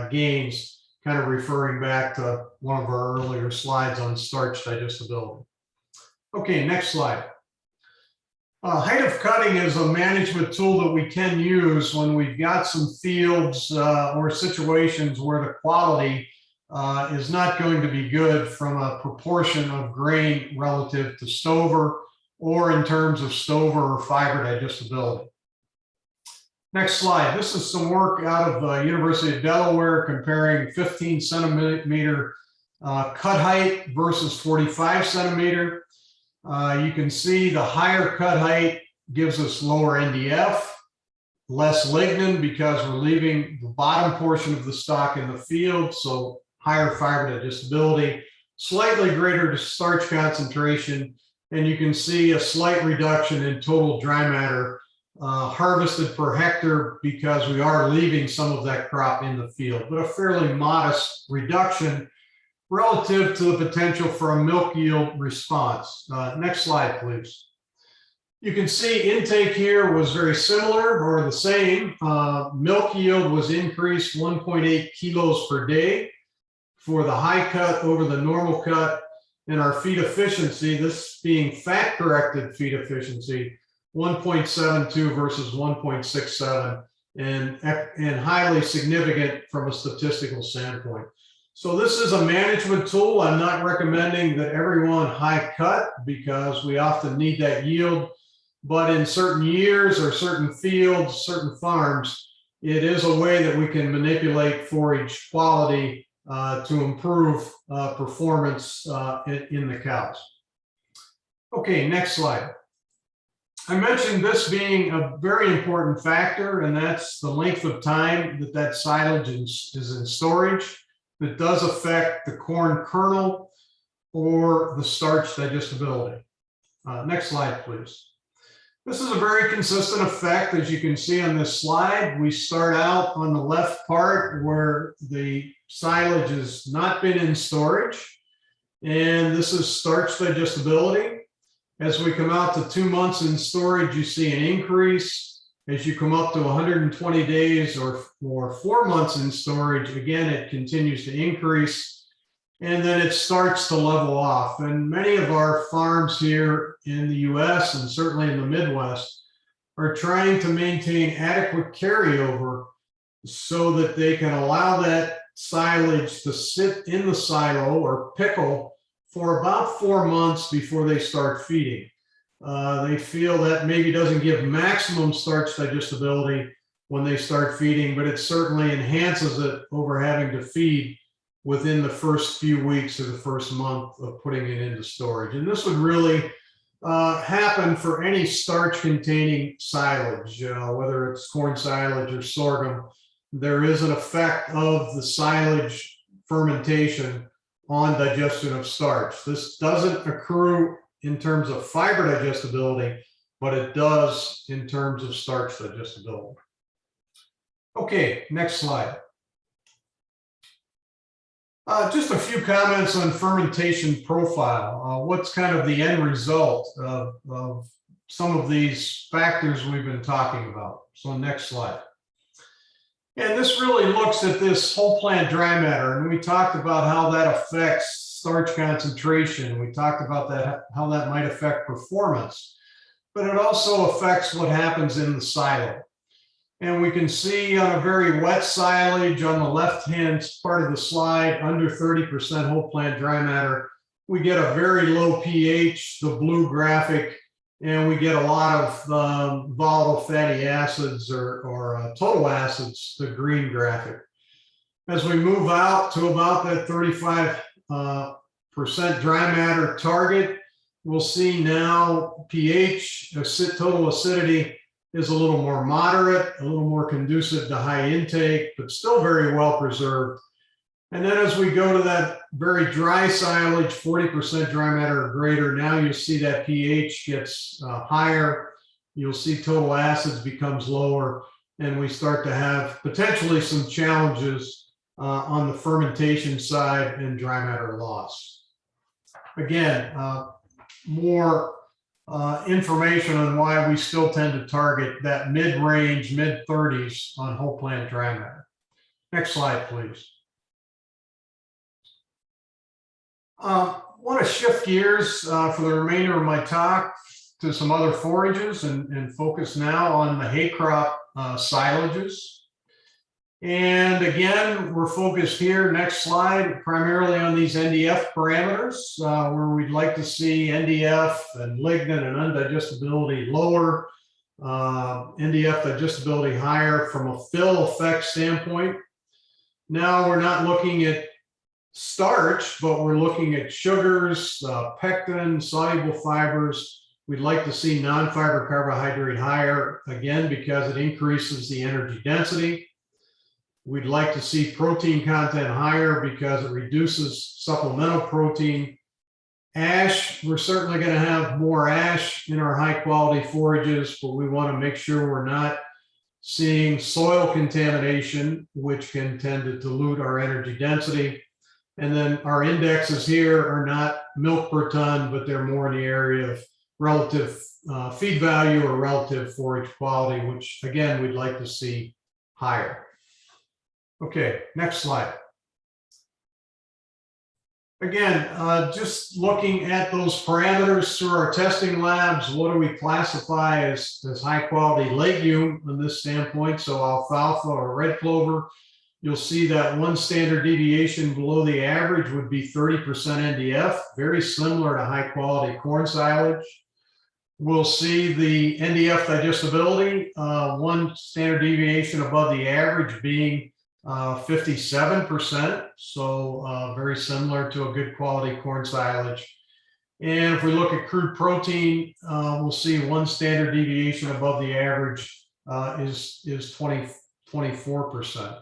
gains, kind of referring back to one of our earlier slides on starch digestibility. Okay, next slide. Height of cutting is a management tool that we can use when we've got some fields or situations where the quality is not going to be good from a proportion of grain relative to stover or in terms of stover or fiber digestibility. Next slide. This is some work out of the University of Delaware comparing 15 centimeter cut height versus 45 centimeter. You can see the higher cut height gives us lower NDF, less lignin because we're leaving the bottom portion of the stalk in the field, so higher fiber digestibility, slightly greater starch concentration, and you can see a slight reduction in total dry matter harvested per hectare because we are leaving some of that crop in the field, but a fairly modest reduction relative to the potential for a milk yield response. Next slide, please. You can see intake here was very similar or the same. Milk yield was increased 1.8 kilos per day for the high cut over the normal cut, and our feed efficiency, this being fat corrected feed efficiency, 1.72 versus 1.67, and highly significant from a statistical standpoint. So this is a management tool. I'm not recommending that everyone high cut because we often need that yield, but in certain years or certain fields, certain farms, it is a way that we can manipulate forage quality to improve performance in the cows. Okay, next slide. I mentioned this being a very important factor, and that's the length of time that that silage is in storage. That does affect the corn kernel. or the starch digestibility. Next slide, please. This is a very consistent effect, as you can see on this slide. We start out on the left part where the silage has not been in storage, and this is starch digestibility. As we come out to 2 months in storage, you see an increase. As you come up to 120 days or 4 months in storage, again, it continues to increase. And then it starts to level off. And many of our farms here in the US and certainly in the Midwest are trying to maintain adequate carryover so that they can allow that silage to sit in the silo or pickle for about 4 months before they start feeding. They feel that maybe doesn't give maximum starch digestibility when they start feeding, but it certainly enhances it over having to feed within the first few weeks or the first month of putting it into storage. And this would really happen for any starch containing silage, whether it's corn silage or sorghum. There is an effect of the silage fermentation on digestion of starch. This doesn't accrue in terms of fiber digestibility, but it does in terms of starch digestibility. Okay, next slide. Just a few comments on fermentation profile. What's kind of the end result of some of these factors we've been talking about? So next slide. And this really looks at this whole plant dry matter, and we talked about how that affects starch concentration. We talked about that, how that might affect performance, but it also affects what happens in the silo. And we can see on a very wet silage on the left-hand part of the slide, under 30% whole plant dry matter, we get a very low pH, the blue graphic, and we get a lot of volatile fatty acids or total acids, the green graphic. As we move out to about that 35% dry matter target, we'll see now pH, total acidity, is a little more moderate, a little more conducive to high intake, but still very well preserved. And then as we go to that very dry silage, 40% dry matter or greater, now you see that pH gets higher. You'll see total acids becomes lower, and we start to have potentially some challenges on the fermentation side and dry matter loss. Again, more information on why we still tend to target that mid-range, mid-30s on whole plant dry matter. Next slide, please. Want to shift gears for the remainder of my talk to some other forages and focus now on the hay crop silages. And again, we're focused here, next slide, primarily on these NDF parameters, where we'd like to see NDF and lignin and undigestibility lower, NDF digestibility higher from a fill effect standpoint. Now we're not looking at starch, but we're looking at sugars, pectin, soluble fibers. We'd like to see non-fiber carbohydrate higher, again, because it increases the energy density. We'd like to see protein content higher because it reduces supplemental protein. Ash, we're certainly going to have more ash in our high quality forages, but we want to make sure we're not seeing soil contamination, which can tend to dilute our energy density. And then our indexes here are not milk per ton, but they're more in the area of relative feed value or relative forage quality, which again, we'd like to see higher. Okay, next slide. Again, just looking at those parameters through our testing labs, what do we classify as high quality legume from this standpoint? So alfalfa or red clover, you'll see that one standard deviation below the average would be 30% NDF, very similar to high quality corn silage. We'll see the NDF digestibility, one standard deviation above the average being 57%, so very similar to a good quality corn silage. And if we look at crude protein, we'll see one standard deviation above the average is 24%.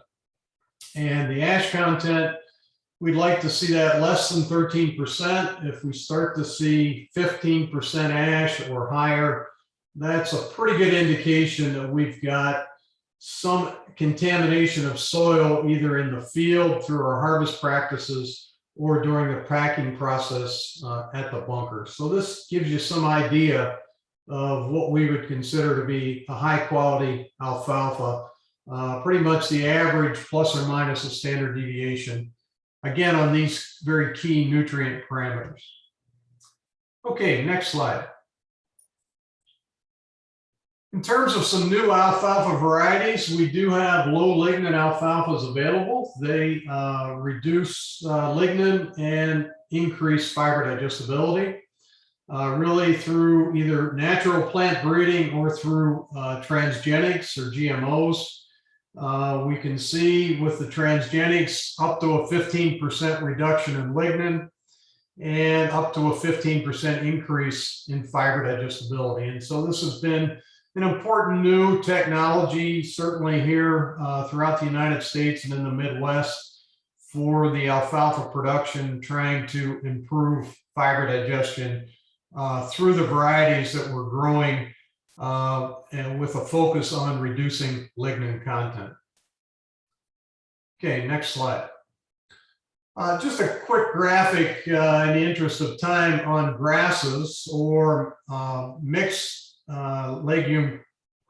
And the ash content, we'd like to see that less than 13%. If we start to see 15% ash or higher, that's a pretty good indication that we've got some contamination of soil either in the field through our harvest practices or during the packing process at the bunker. So this gives you some idea of what we would consider to be a high quality alfalfa, pretty much the average plus or minus a standard deviation, again, on these very key nutrient parameters. Okay, next slide. In terms of some new alfalfa varieties, we do have low lignin alfalfas available. They reduce lignin and increase fiber digestibility, really through either natural plant breeding or through transgenics or GMOs. We can see with the transgenics up to a 15% reduction in lignin and up to a 15% increase in fiber digestibility. And so this has been an important new technology, certainly here throughout the United States and in the Midwest for the alfalfa production, trying to improve fiber digestion through the varieties that we're growing and with a focus on reducing lignin content. Okay, next slide. Just a quick graphic in the interest of time on grasses or mixed legume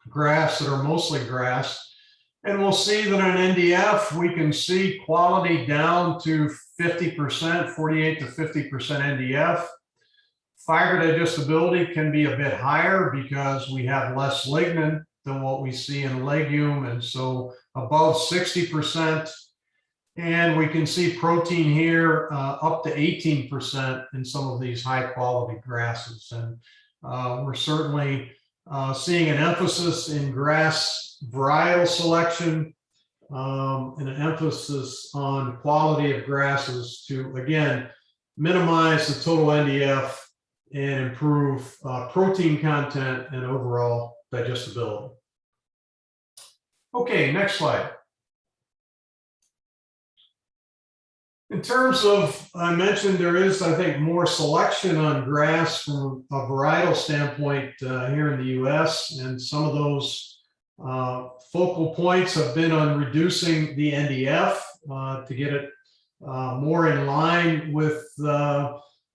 grass that are mostly grass. And we'll see that on NDF, we can see quality down to 50%, 48 to 50% NDF. Fiber digestibility can be a bit higher because we have less lignin than what we see in legume, and so above 60%. And we can see protein here up to 18% in some of these high quality grasses. And we're certainly seeing an emphasis in grass varietal selection and an emphasis on quality of grasses to, again, minimize the total NDF and improve protein content and overall digestibility. Okay, next slide. In terms of, I mentioned there is, I think, more selection on grass from a varietal standpoint here in the US, and some of those focal points have been on reducing the NDF to get it more in line with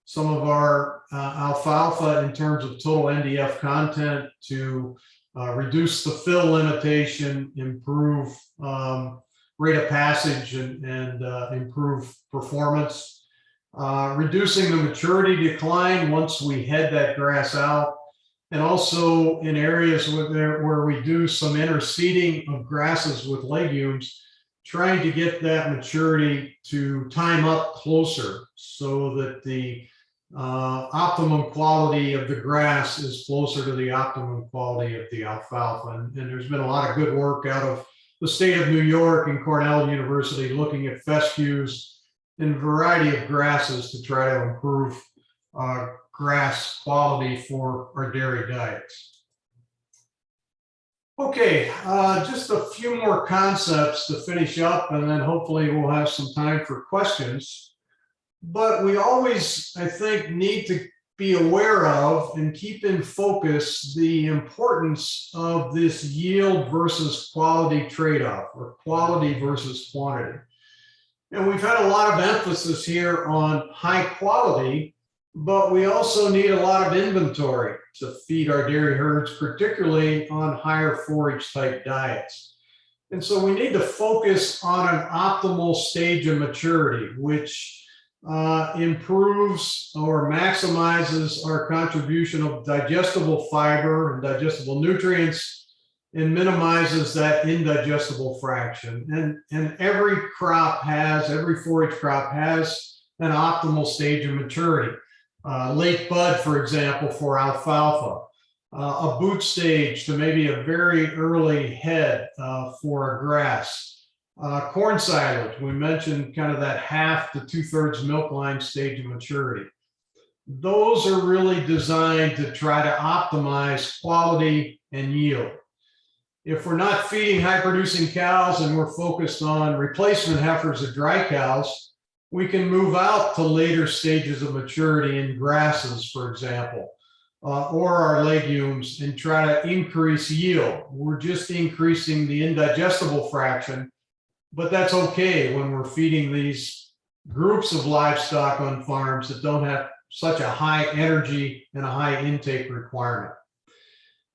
some of our alfalfa in terms of total NDF content, to reduce the fill limitation, improve rate of passage and improve performance, reducing the maturity decline once we head that grass out, and also in areas where we do some interseeding of grasses with legumes, trying to get that maturity to time up closer so that the optimum quality of the grass is closer to the optimum quality of the alfalfa. And there's been a lot of good work out of the state of New York and Cornell University looking at fescues and a variety of grasses to try to improve grass quality for our dairy diets. Okay, just a few more concepts to finish up, and then hopefully we'll have some time for questions. But we always, I think, need to be aware of and keep in focus the importance of this yield versus quality trade-off, or quality versus quantity. And we've had a lot of emphasis here on high quality, but we also need a lot of inventory to feed our dairy herds, particularly on higher forage type diets. And so we need to focus on an optimal stage of maturity, which improves or maximizes our contribution of digestible fiber and digestible nutrients and minimizes that indigestible fraction. And every forage crop has an optimal stage of maturity. Late bud, for example, for alfalfa, a boot stage to maybe a very early head for a grass. Corn silage, we mentioned kind of that 1/2 to 2/3 milk line stage of maturity. Those are really designed to try to optimize quality and yield. If we're not feeding high producing cows and we're focused on replacement heifers of dry cows, We can move out to later stages of maturity in grasses, for example, or our legumes, and try to increase yield. We're just increasing the indigestible fraction, but that's okay when we're feeding these groups of livestock on farms that don't have such a high energy and a high intake requirement.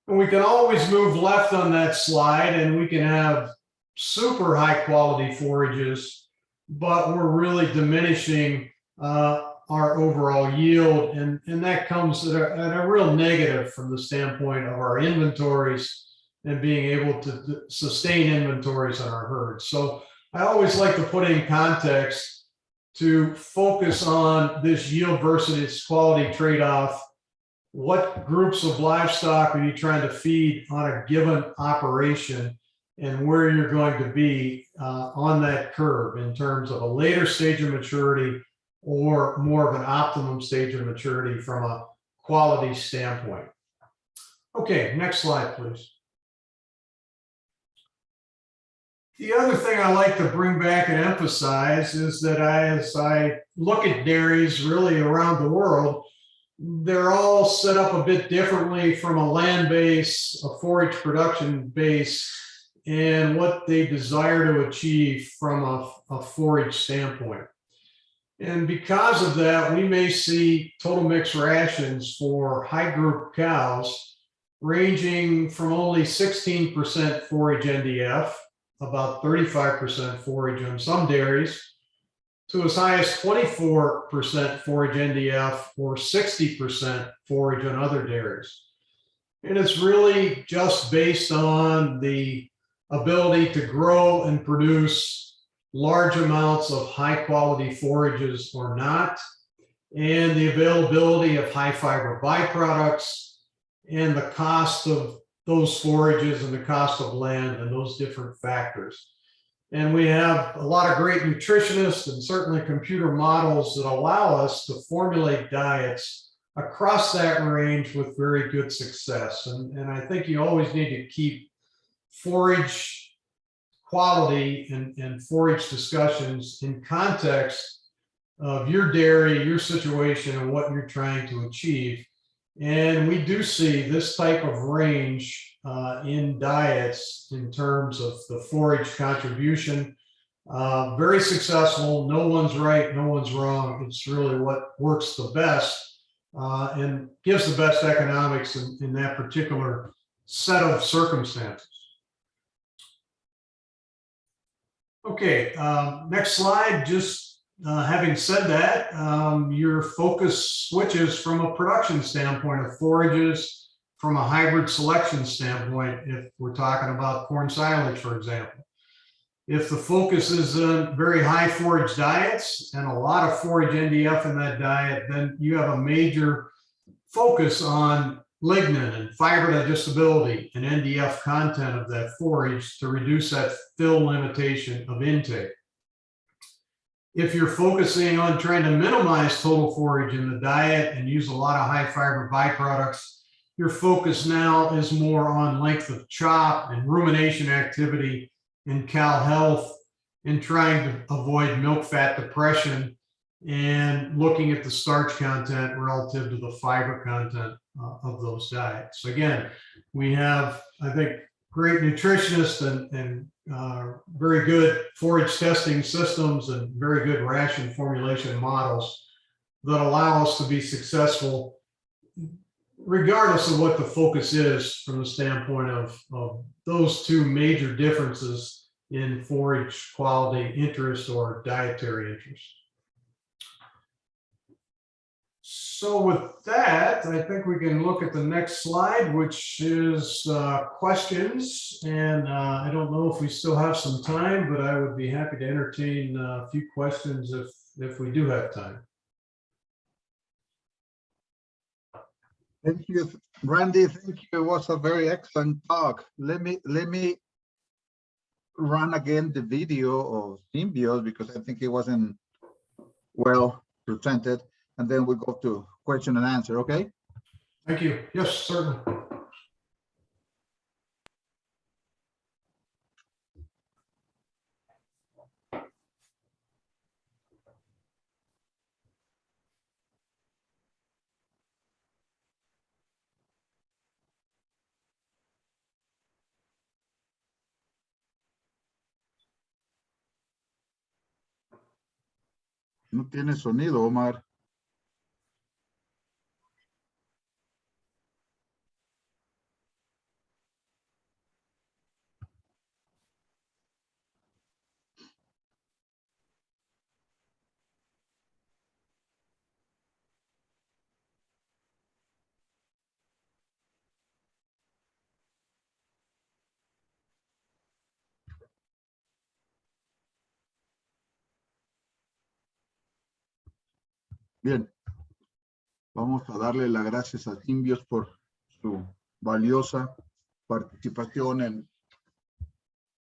And we can always move left on that slide and we can have super high quality forages, but we're really diminishing our overall yield. And that comes at a real negative from the standpoint of our inventories and being able to sustain inventories on our herds. So I always like to put in context to focus on this yield versus quality trade-off. What groups of livestock are you trying to feed on a given operation, and where you're going to be on that curve in terms of a later stage of maturity or more of an optimum stage of maturity from a quality standpoint. Okay, next slide, please. The other thing I like to bring back and emphasize is that as I look at dairies really around the world, they're all set up a bit differently from a land base, a forage production base, and what they desire to achieve from a forage standpoint. And because of that, we may see total mix rations for high group cows ranging from only 16% forage NDF, about 35% forage on some dairies, to as high as 24% forage NDF or 60% forage on other dairies. And it's really just based on the ability to grow and produce large amounts of high quality forages or not, and the availability of high fiber byproducts, and the cost of those forages and the cost of land and those different factors. And we have a lot of great nutritionists and certainly computer models that allow us to formulate diets across that range with very good success. And I think you always need to keep forage quality and forage discussions in context of your dairy, your situation, and what you're trying to achieve. And we do see this type of range in diets in terms of the forage contribution. Very successful. No one's right, no one's wrong. It's really what works the best and gives the best economics in that particular set of circumstances. Okay, next slide. Just having said that, your focus switches from a production standpoint of forages, from a hybrid selection standpoint, if we're talking about corn silage, for example. If the focus is on very high forage diets and a lot of forage NDF in that diet, then you have a major focus on lignin and fiber digestibility and NDF content of that forage to reduce that fill limitation of intake. If you're focusing on trying to minimize total forage in the diet and use a lot of high fiber byproducts, your focus now is more on length of chop and rumination activity and cow health, and trying to avoid milk fat depression and looking at the starch content relative to the fiber content of those diets. Again, we have, I think, great nutritionists and very good forage testing systems and very good ration formulation models that allow us to be successful regardless of what the focus is from the standpoint of those two major differences in forage quality interest or dietary interest. So with that, I think we can look at the next slide, which is questions. And I don't know if we still have some time, but I would be happy to entertain a few questions if we do have time. Thank you, Randy. Thank you. It was a very excellent talk. Let me run again the video of Symbios because I think it wasn't well presented, and then we go to question and answer. Okay. Thank you. Yes, certainly. No tiene sonido, Omar. Bien, vamos a darle las gracias a Simbios por su valiosa participación en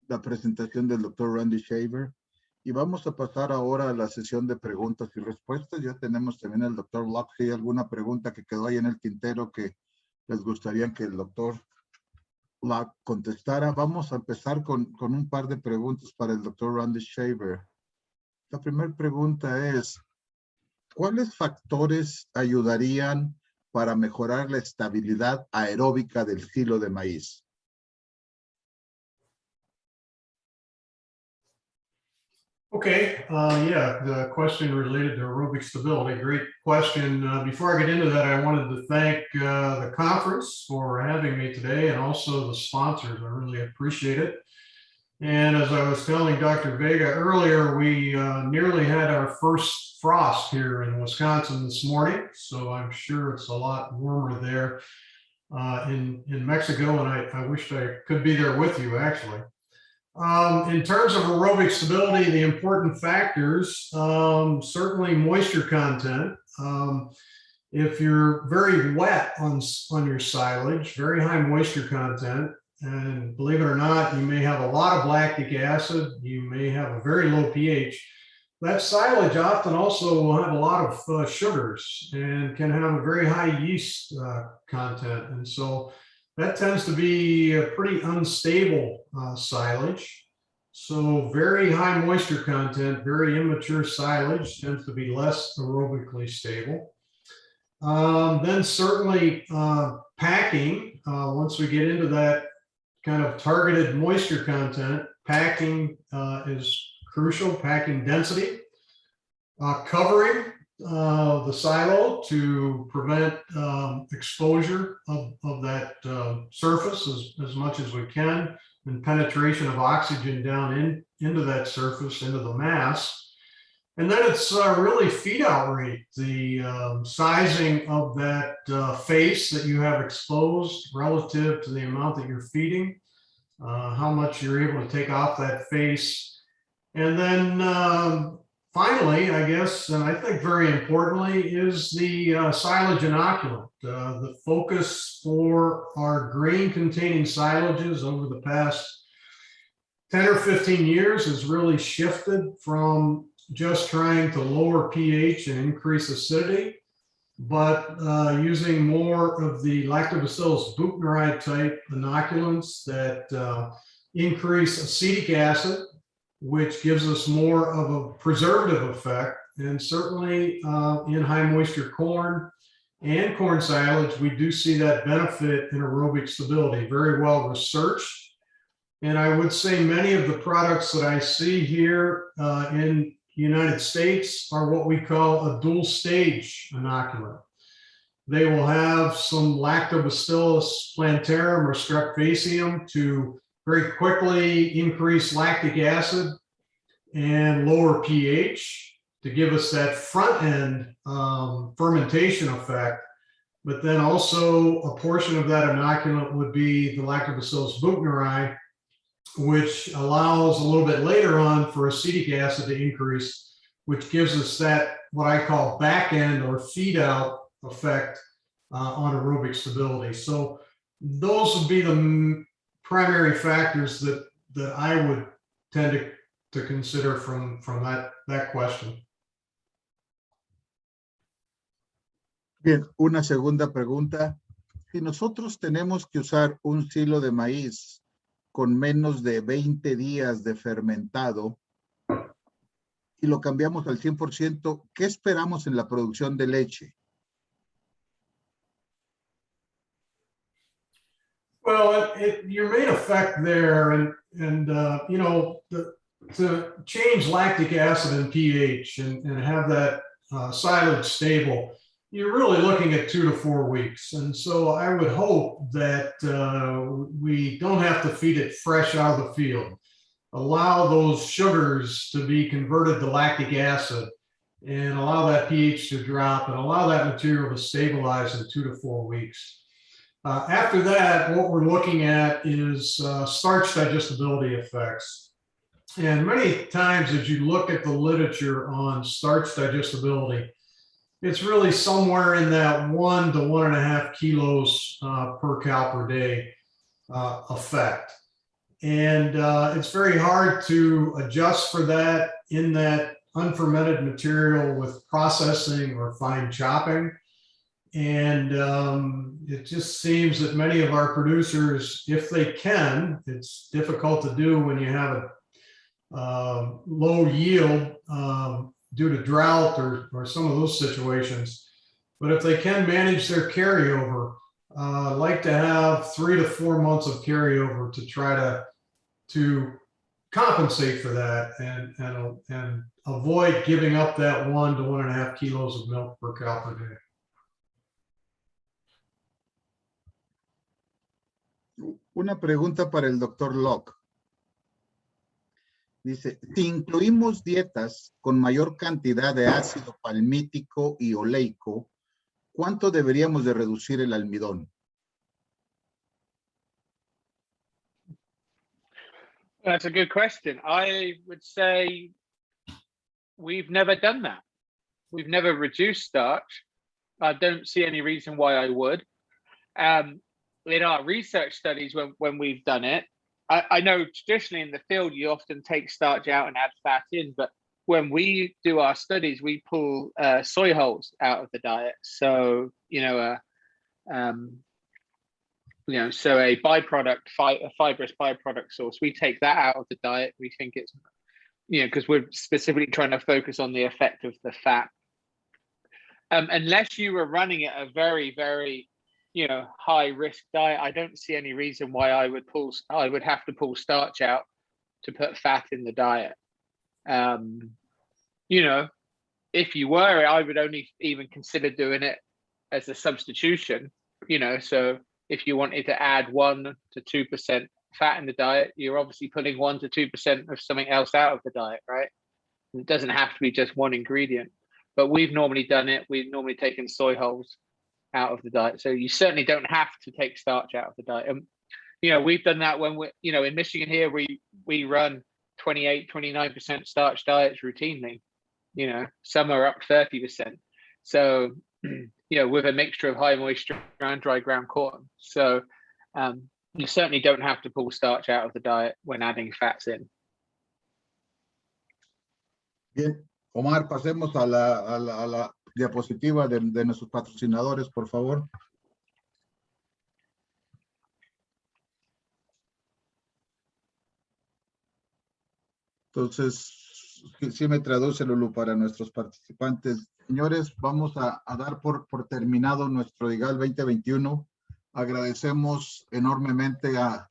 la presentación del doctor Randy Shaver. Y vamos a pasar ahora a la sesión de preguntas y respuestas. Ya tenemos también al doctor Locke. Si hay alguna pregunta que quedó ahí en el tintero que les gustaría que el doctor Locke contestara. Vamos a empezar con un par de preguntas para el doctor Randy Shaver. La primera pregunta es, ¿cuáles factores ayudarían para mejorar la estabilidad aeróbica del silo de maíz? Okay, yeah, the question related to aerobic stability, great question. Before I get into that, I wanted to thank the conference for having me today and also the sponsors. I really appreciate it. And as I was telling Dr. Vega earlier, we nearly had our first frost here in Wisconsin this morning. So I'm sure it's a lot warmer there in Mexico. And I wish I could be there with you, actually. In terms of aerobic stability, the important factors, certainly moisture content. If you're very wet on your silage, very high moisture content, and believe it or not, you may have a lot of lactic acid, you may have a very low pH. That silage often also will have a lot of sugars and can have a very high yeast content. And so that tends to be a pretty unstable silage. So very high moisture content, very immature silage tends to be less aerobically stable. Then certainly packing, once we get into that kind of targeted moisture content, packing is crucial, packing density. Covering the silo to prevent exposure of that surface as much as we can, and penetration of oxygen down into that surface, into the mass. And then it's really feed out rate, the sizing of that face that you have exposed relative to the amount that you're feeding, how much you're able to take off that face. And then finally, I guess, and I think very importantly, is the silage inoculant. The focus for our grain-containing silages over the past 10 or 15 years has really shifted from just trying to lower pH and increase acidity, but using more of the Lactobacillus buchneri type inoculants that increase acetic acid, which gives us more of a preservative effect. And certainly in high moisture corn and corn silage, we do see that benefit in aerobic stability, very well researched. And I would say many of the products that I see here in the United States are what we call a dual stage inoculant. They will have some Lactobacillus plantarum or strep facium to very quickly increase lactic acid and lower pH to give us that front end fermentation effect. But then also a portion of that inoculant would be the Lactobacillus buchneri, which allows a little bit later on for acetic acid to increase, which gives us that what I call back end or feed out effect on aerobic stability. So those would be the primary factors that I would tend to consider from that question. Bien, una segunda pregunta. Si nosotros tenemos que usar un silo de maíz con menos de 20 días de fermentado y lo cambiamos al 100%, ¿qué esperamos en la producción de leche? Well, your main effect there, and you know, to change lactic acid and pH and have that silage stable, you're really looking at 2 to 4 weeks. And so I would hope that we don't have to feed it fresh out of the field. Allow those sugars to be converted to lactic acid and allow that pH to drop and allow that material to stabilize in 2 to 4 weeks. After that, what we're looking at is starch digestibility effects. And many times as you look at the literature on starch digestibility, it's really somewhere in that 1 to 1.5 kilos per cow per day effect. And it's very hard to adjust for that in that unfermented material with processing or fine chopping. And it just seems that many of our producers, if they can, it's difficult to do when you have a low yield due to drought or some of those situations. But if they can manage their carryover, like to have 3 to 4 months of carryover to try to compensate for that and avoid giving up that 1 to 1.5 kilos of milk per cow per day. Una pregunta para el doctor Locke. Dice, si incluimos dietas con mayor cantidad de ácido palmítico y oleico, ¿cuánto deberíamos de reducir el almidón? That's a good question. I would say we've never done that. We've never reduced starch. I don't see any reason why I would. In our research studies, when we've done it, I know traditionally in the field, you often take starch out and add fat in, but when we do our studies, we pull soy hulls out of the diet. So, so a byproduct, a fibrous byproduct source, we take that out of the diet. We think it's, because we're specifically trying to focus on the effect of the fat. Unless you were running at a very, very, high risk diet, I don't see any reason why I would have to pull starch out to put fat in the diet. If you were, I would only even consider doing it as a substitution, so if you wanted to add 1 to 2% fat in the diet, you're obviously putting 1 to 2% of something else out of the diet, right? It doesn't have to be just one ingredient, but we've normally done it. We've normally taken soy hulls out of the diet. So you certainly don't have to take starch out of the diet. And, we've done that when in Michigan here, we run 28, 29% starch diets routinely, some are up 30%. So, with a mixture of high moisture and dry ground corn. So you certainly don't have to pull starch out of the diet when adding fats in. Bien, Omar, pasemos a la diapositiva de nuestros patrocinadores, por favor. Entonces, sí me traduce, Lulu, para nuestros participantes. Señores, vamos a dar por terminado nuestro DIGAL 2021. Agradecemos enormemente a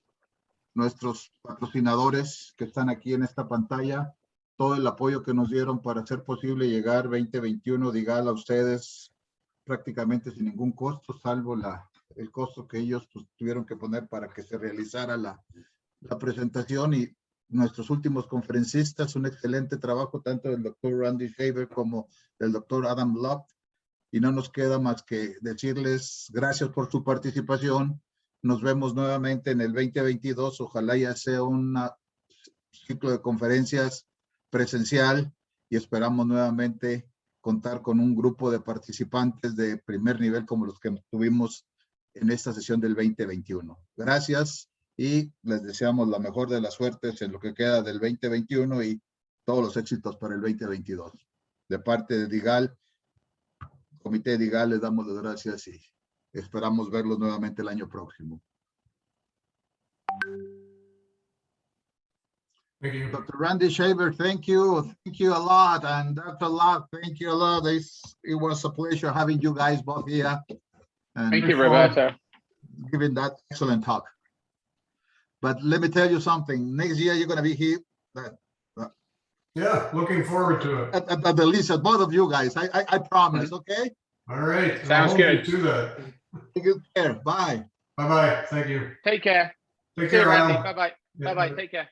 nuestros patrocinadores que están aquí en esta pantalla, todo el apoyo que nos dieron para hacer posible llegar 2021 DIGAL a ustedes prácticamente sin ningún costo, salvo el costo que ellos tuvieron que poner para que se realizara la presentación, y nuestros últimos conferencistas, un excelente trabajo tanto del doctor Randy Shaver como del doctor Adam Locke, y no nos queda más que decirles gracias por su participación. Nos vemos nuevamente en el 2022, ojalá ya sea un ciclo de conferencias presencial, y esperamos nuevamente contar con un grupo de participantes de primer nivel como los que tuvimos en esta sesión del 2021. Gracias y les deseamos la mejor de las suertes en lo que queda del 2021 y todos los éxitos para el 2022. De parte de DIGAL, Comité DIGAL, les damos las gracias y esperamos verlos nuevamente el año próximo. Thank you. Dr. Randy Shaver, thank you a lot, and Dr. Locke, thank you a lot. It was a pleasure having you guys both here. And Thank you, Roberto. Giving that excellent talk. But let me tell you something. Next year you're going to be here. Yeah, looking forward to it. At the least, both of you guys. I promise. Okay. All right. I'll Sounds hold you good. to that. Take good care. Bye. Bye-bye. Thank you. Take care. Take See you, care, Randy. Al. Bye bye. Yeah, Bye bye. Take care.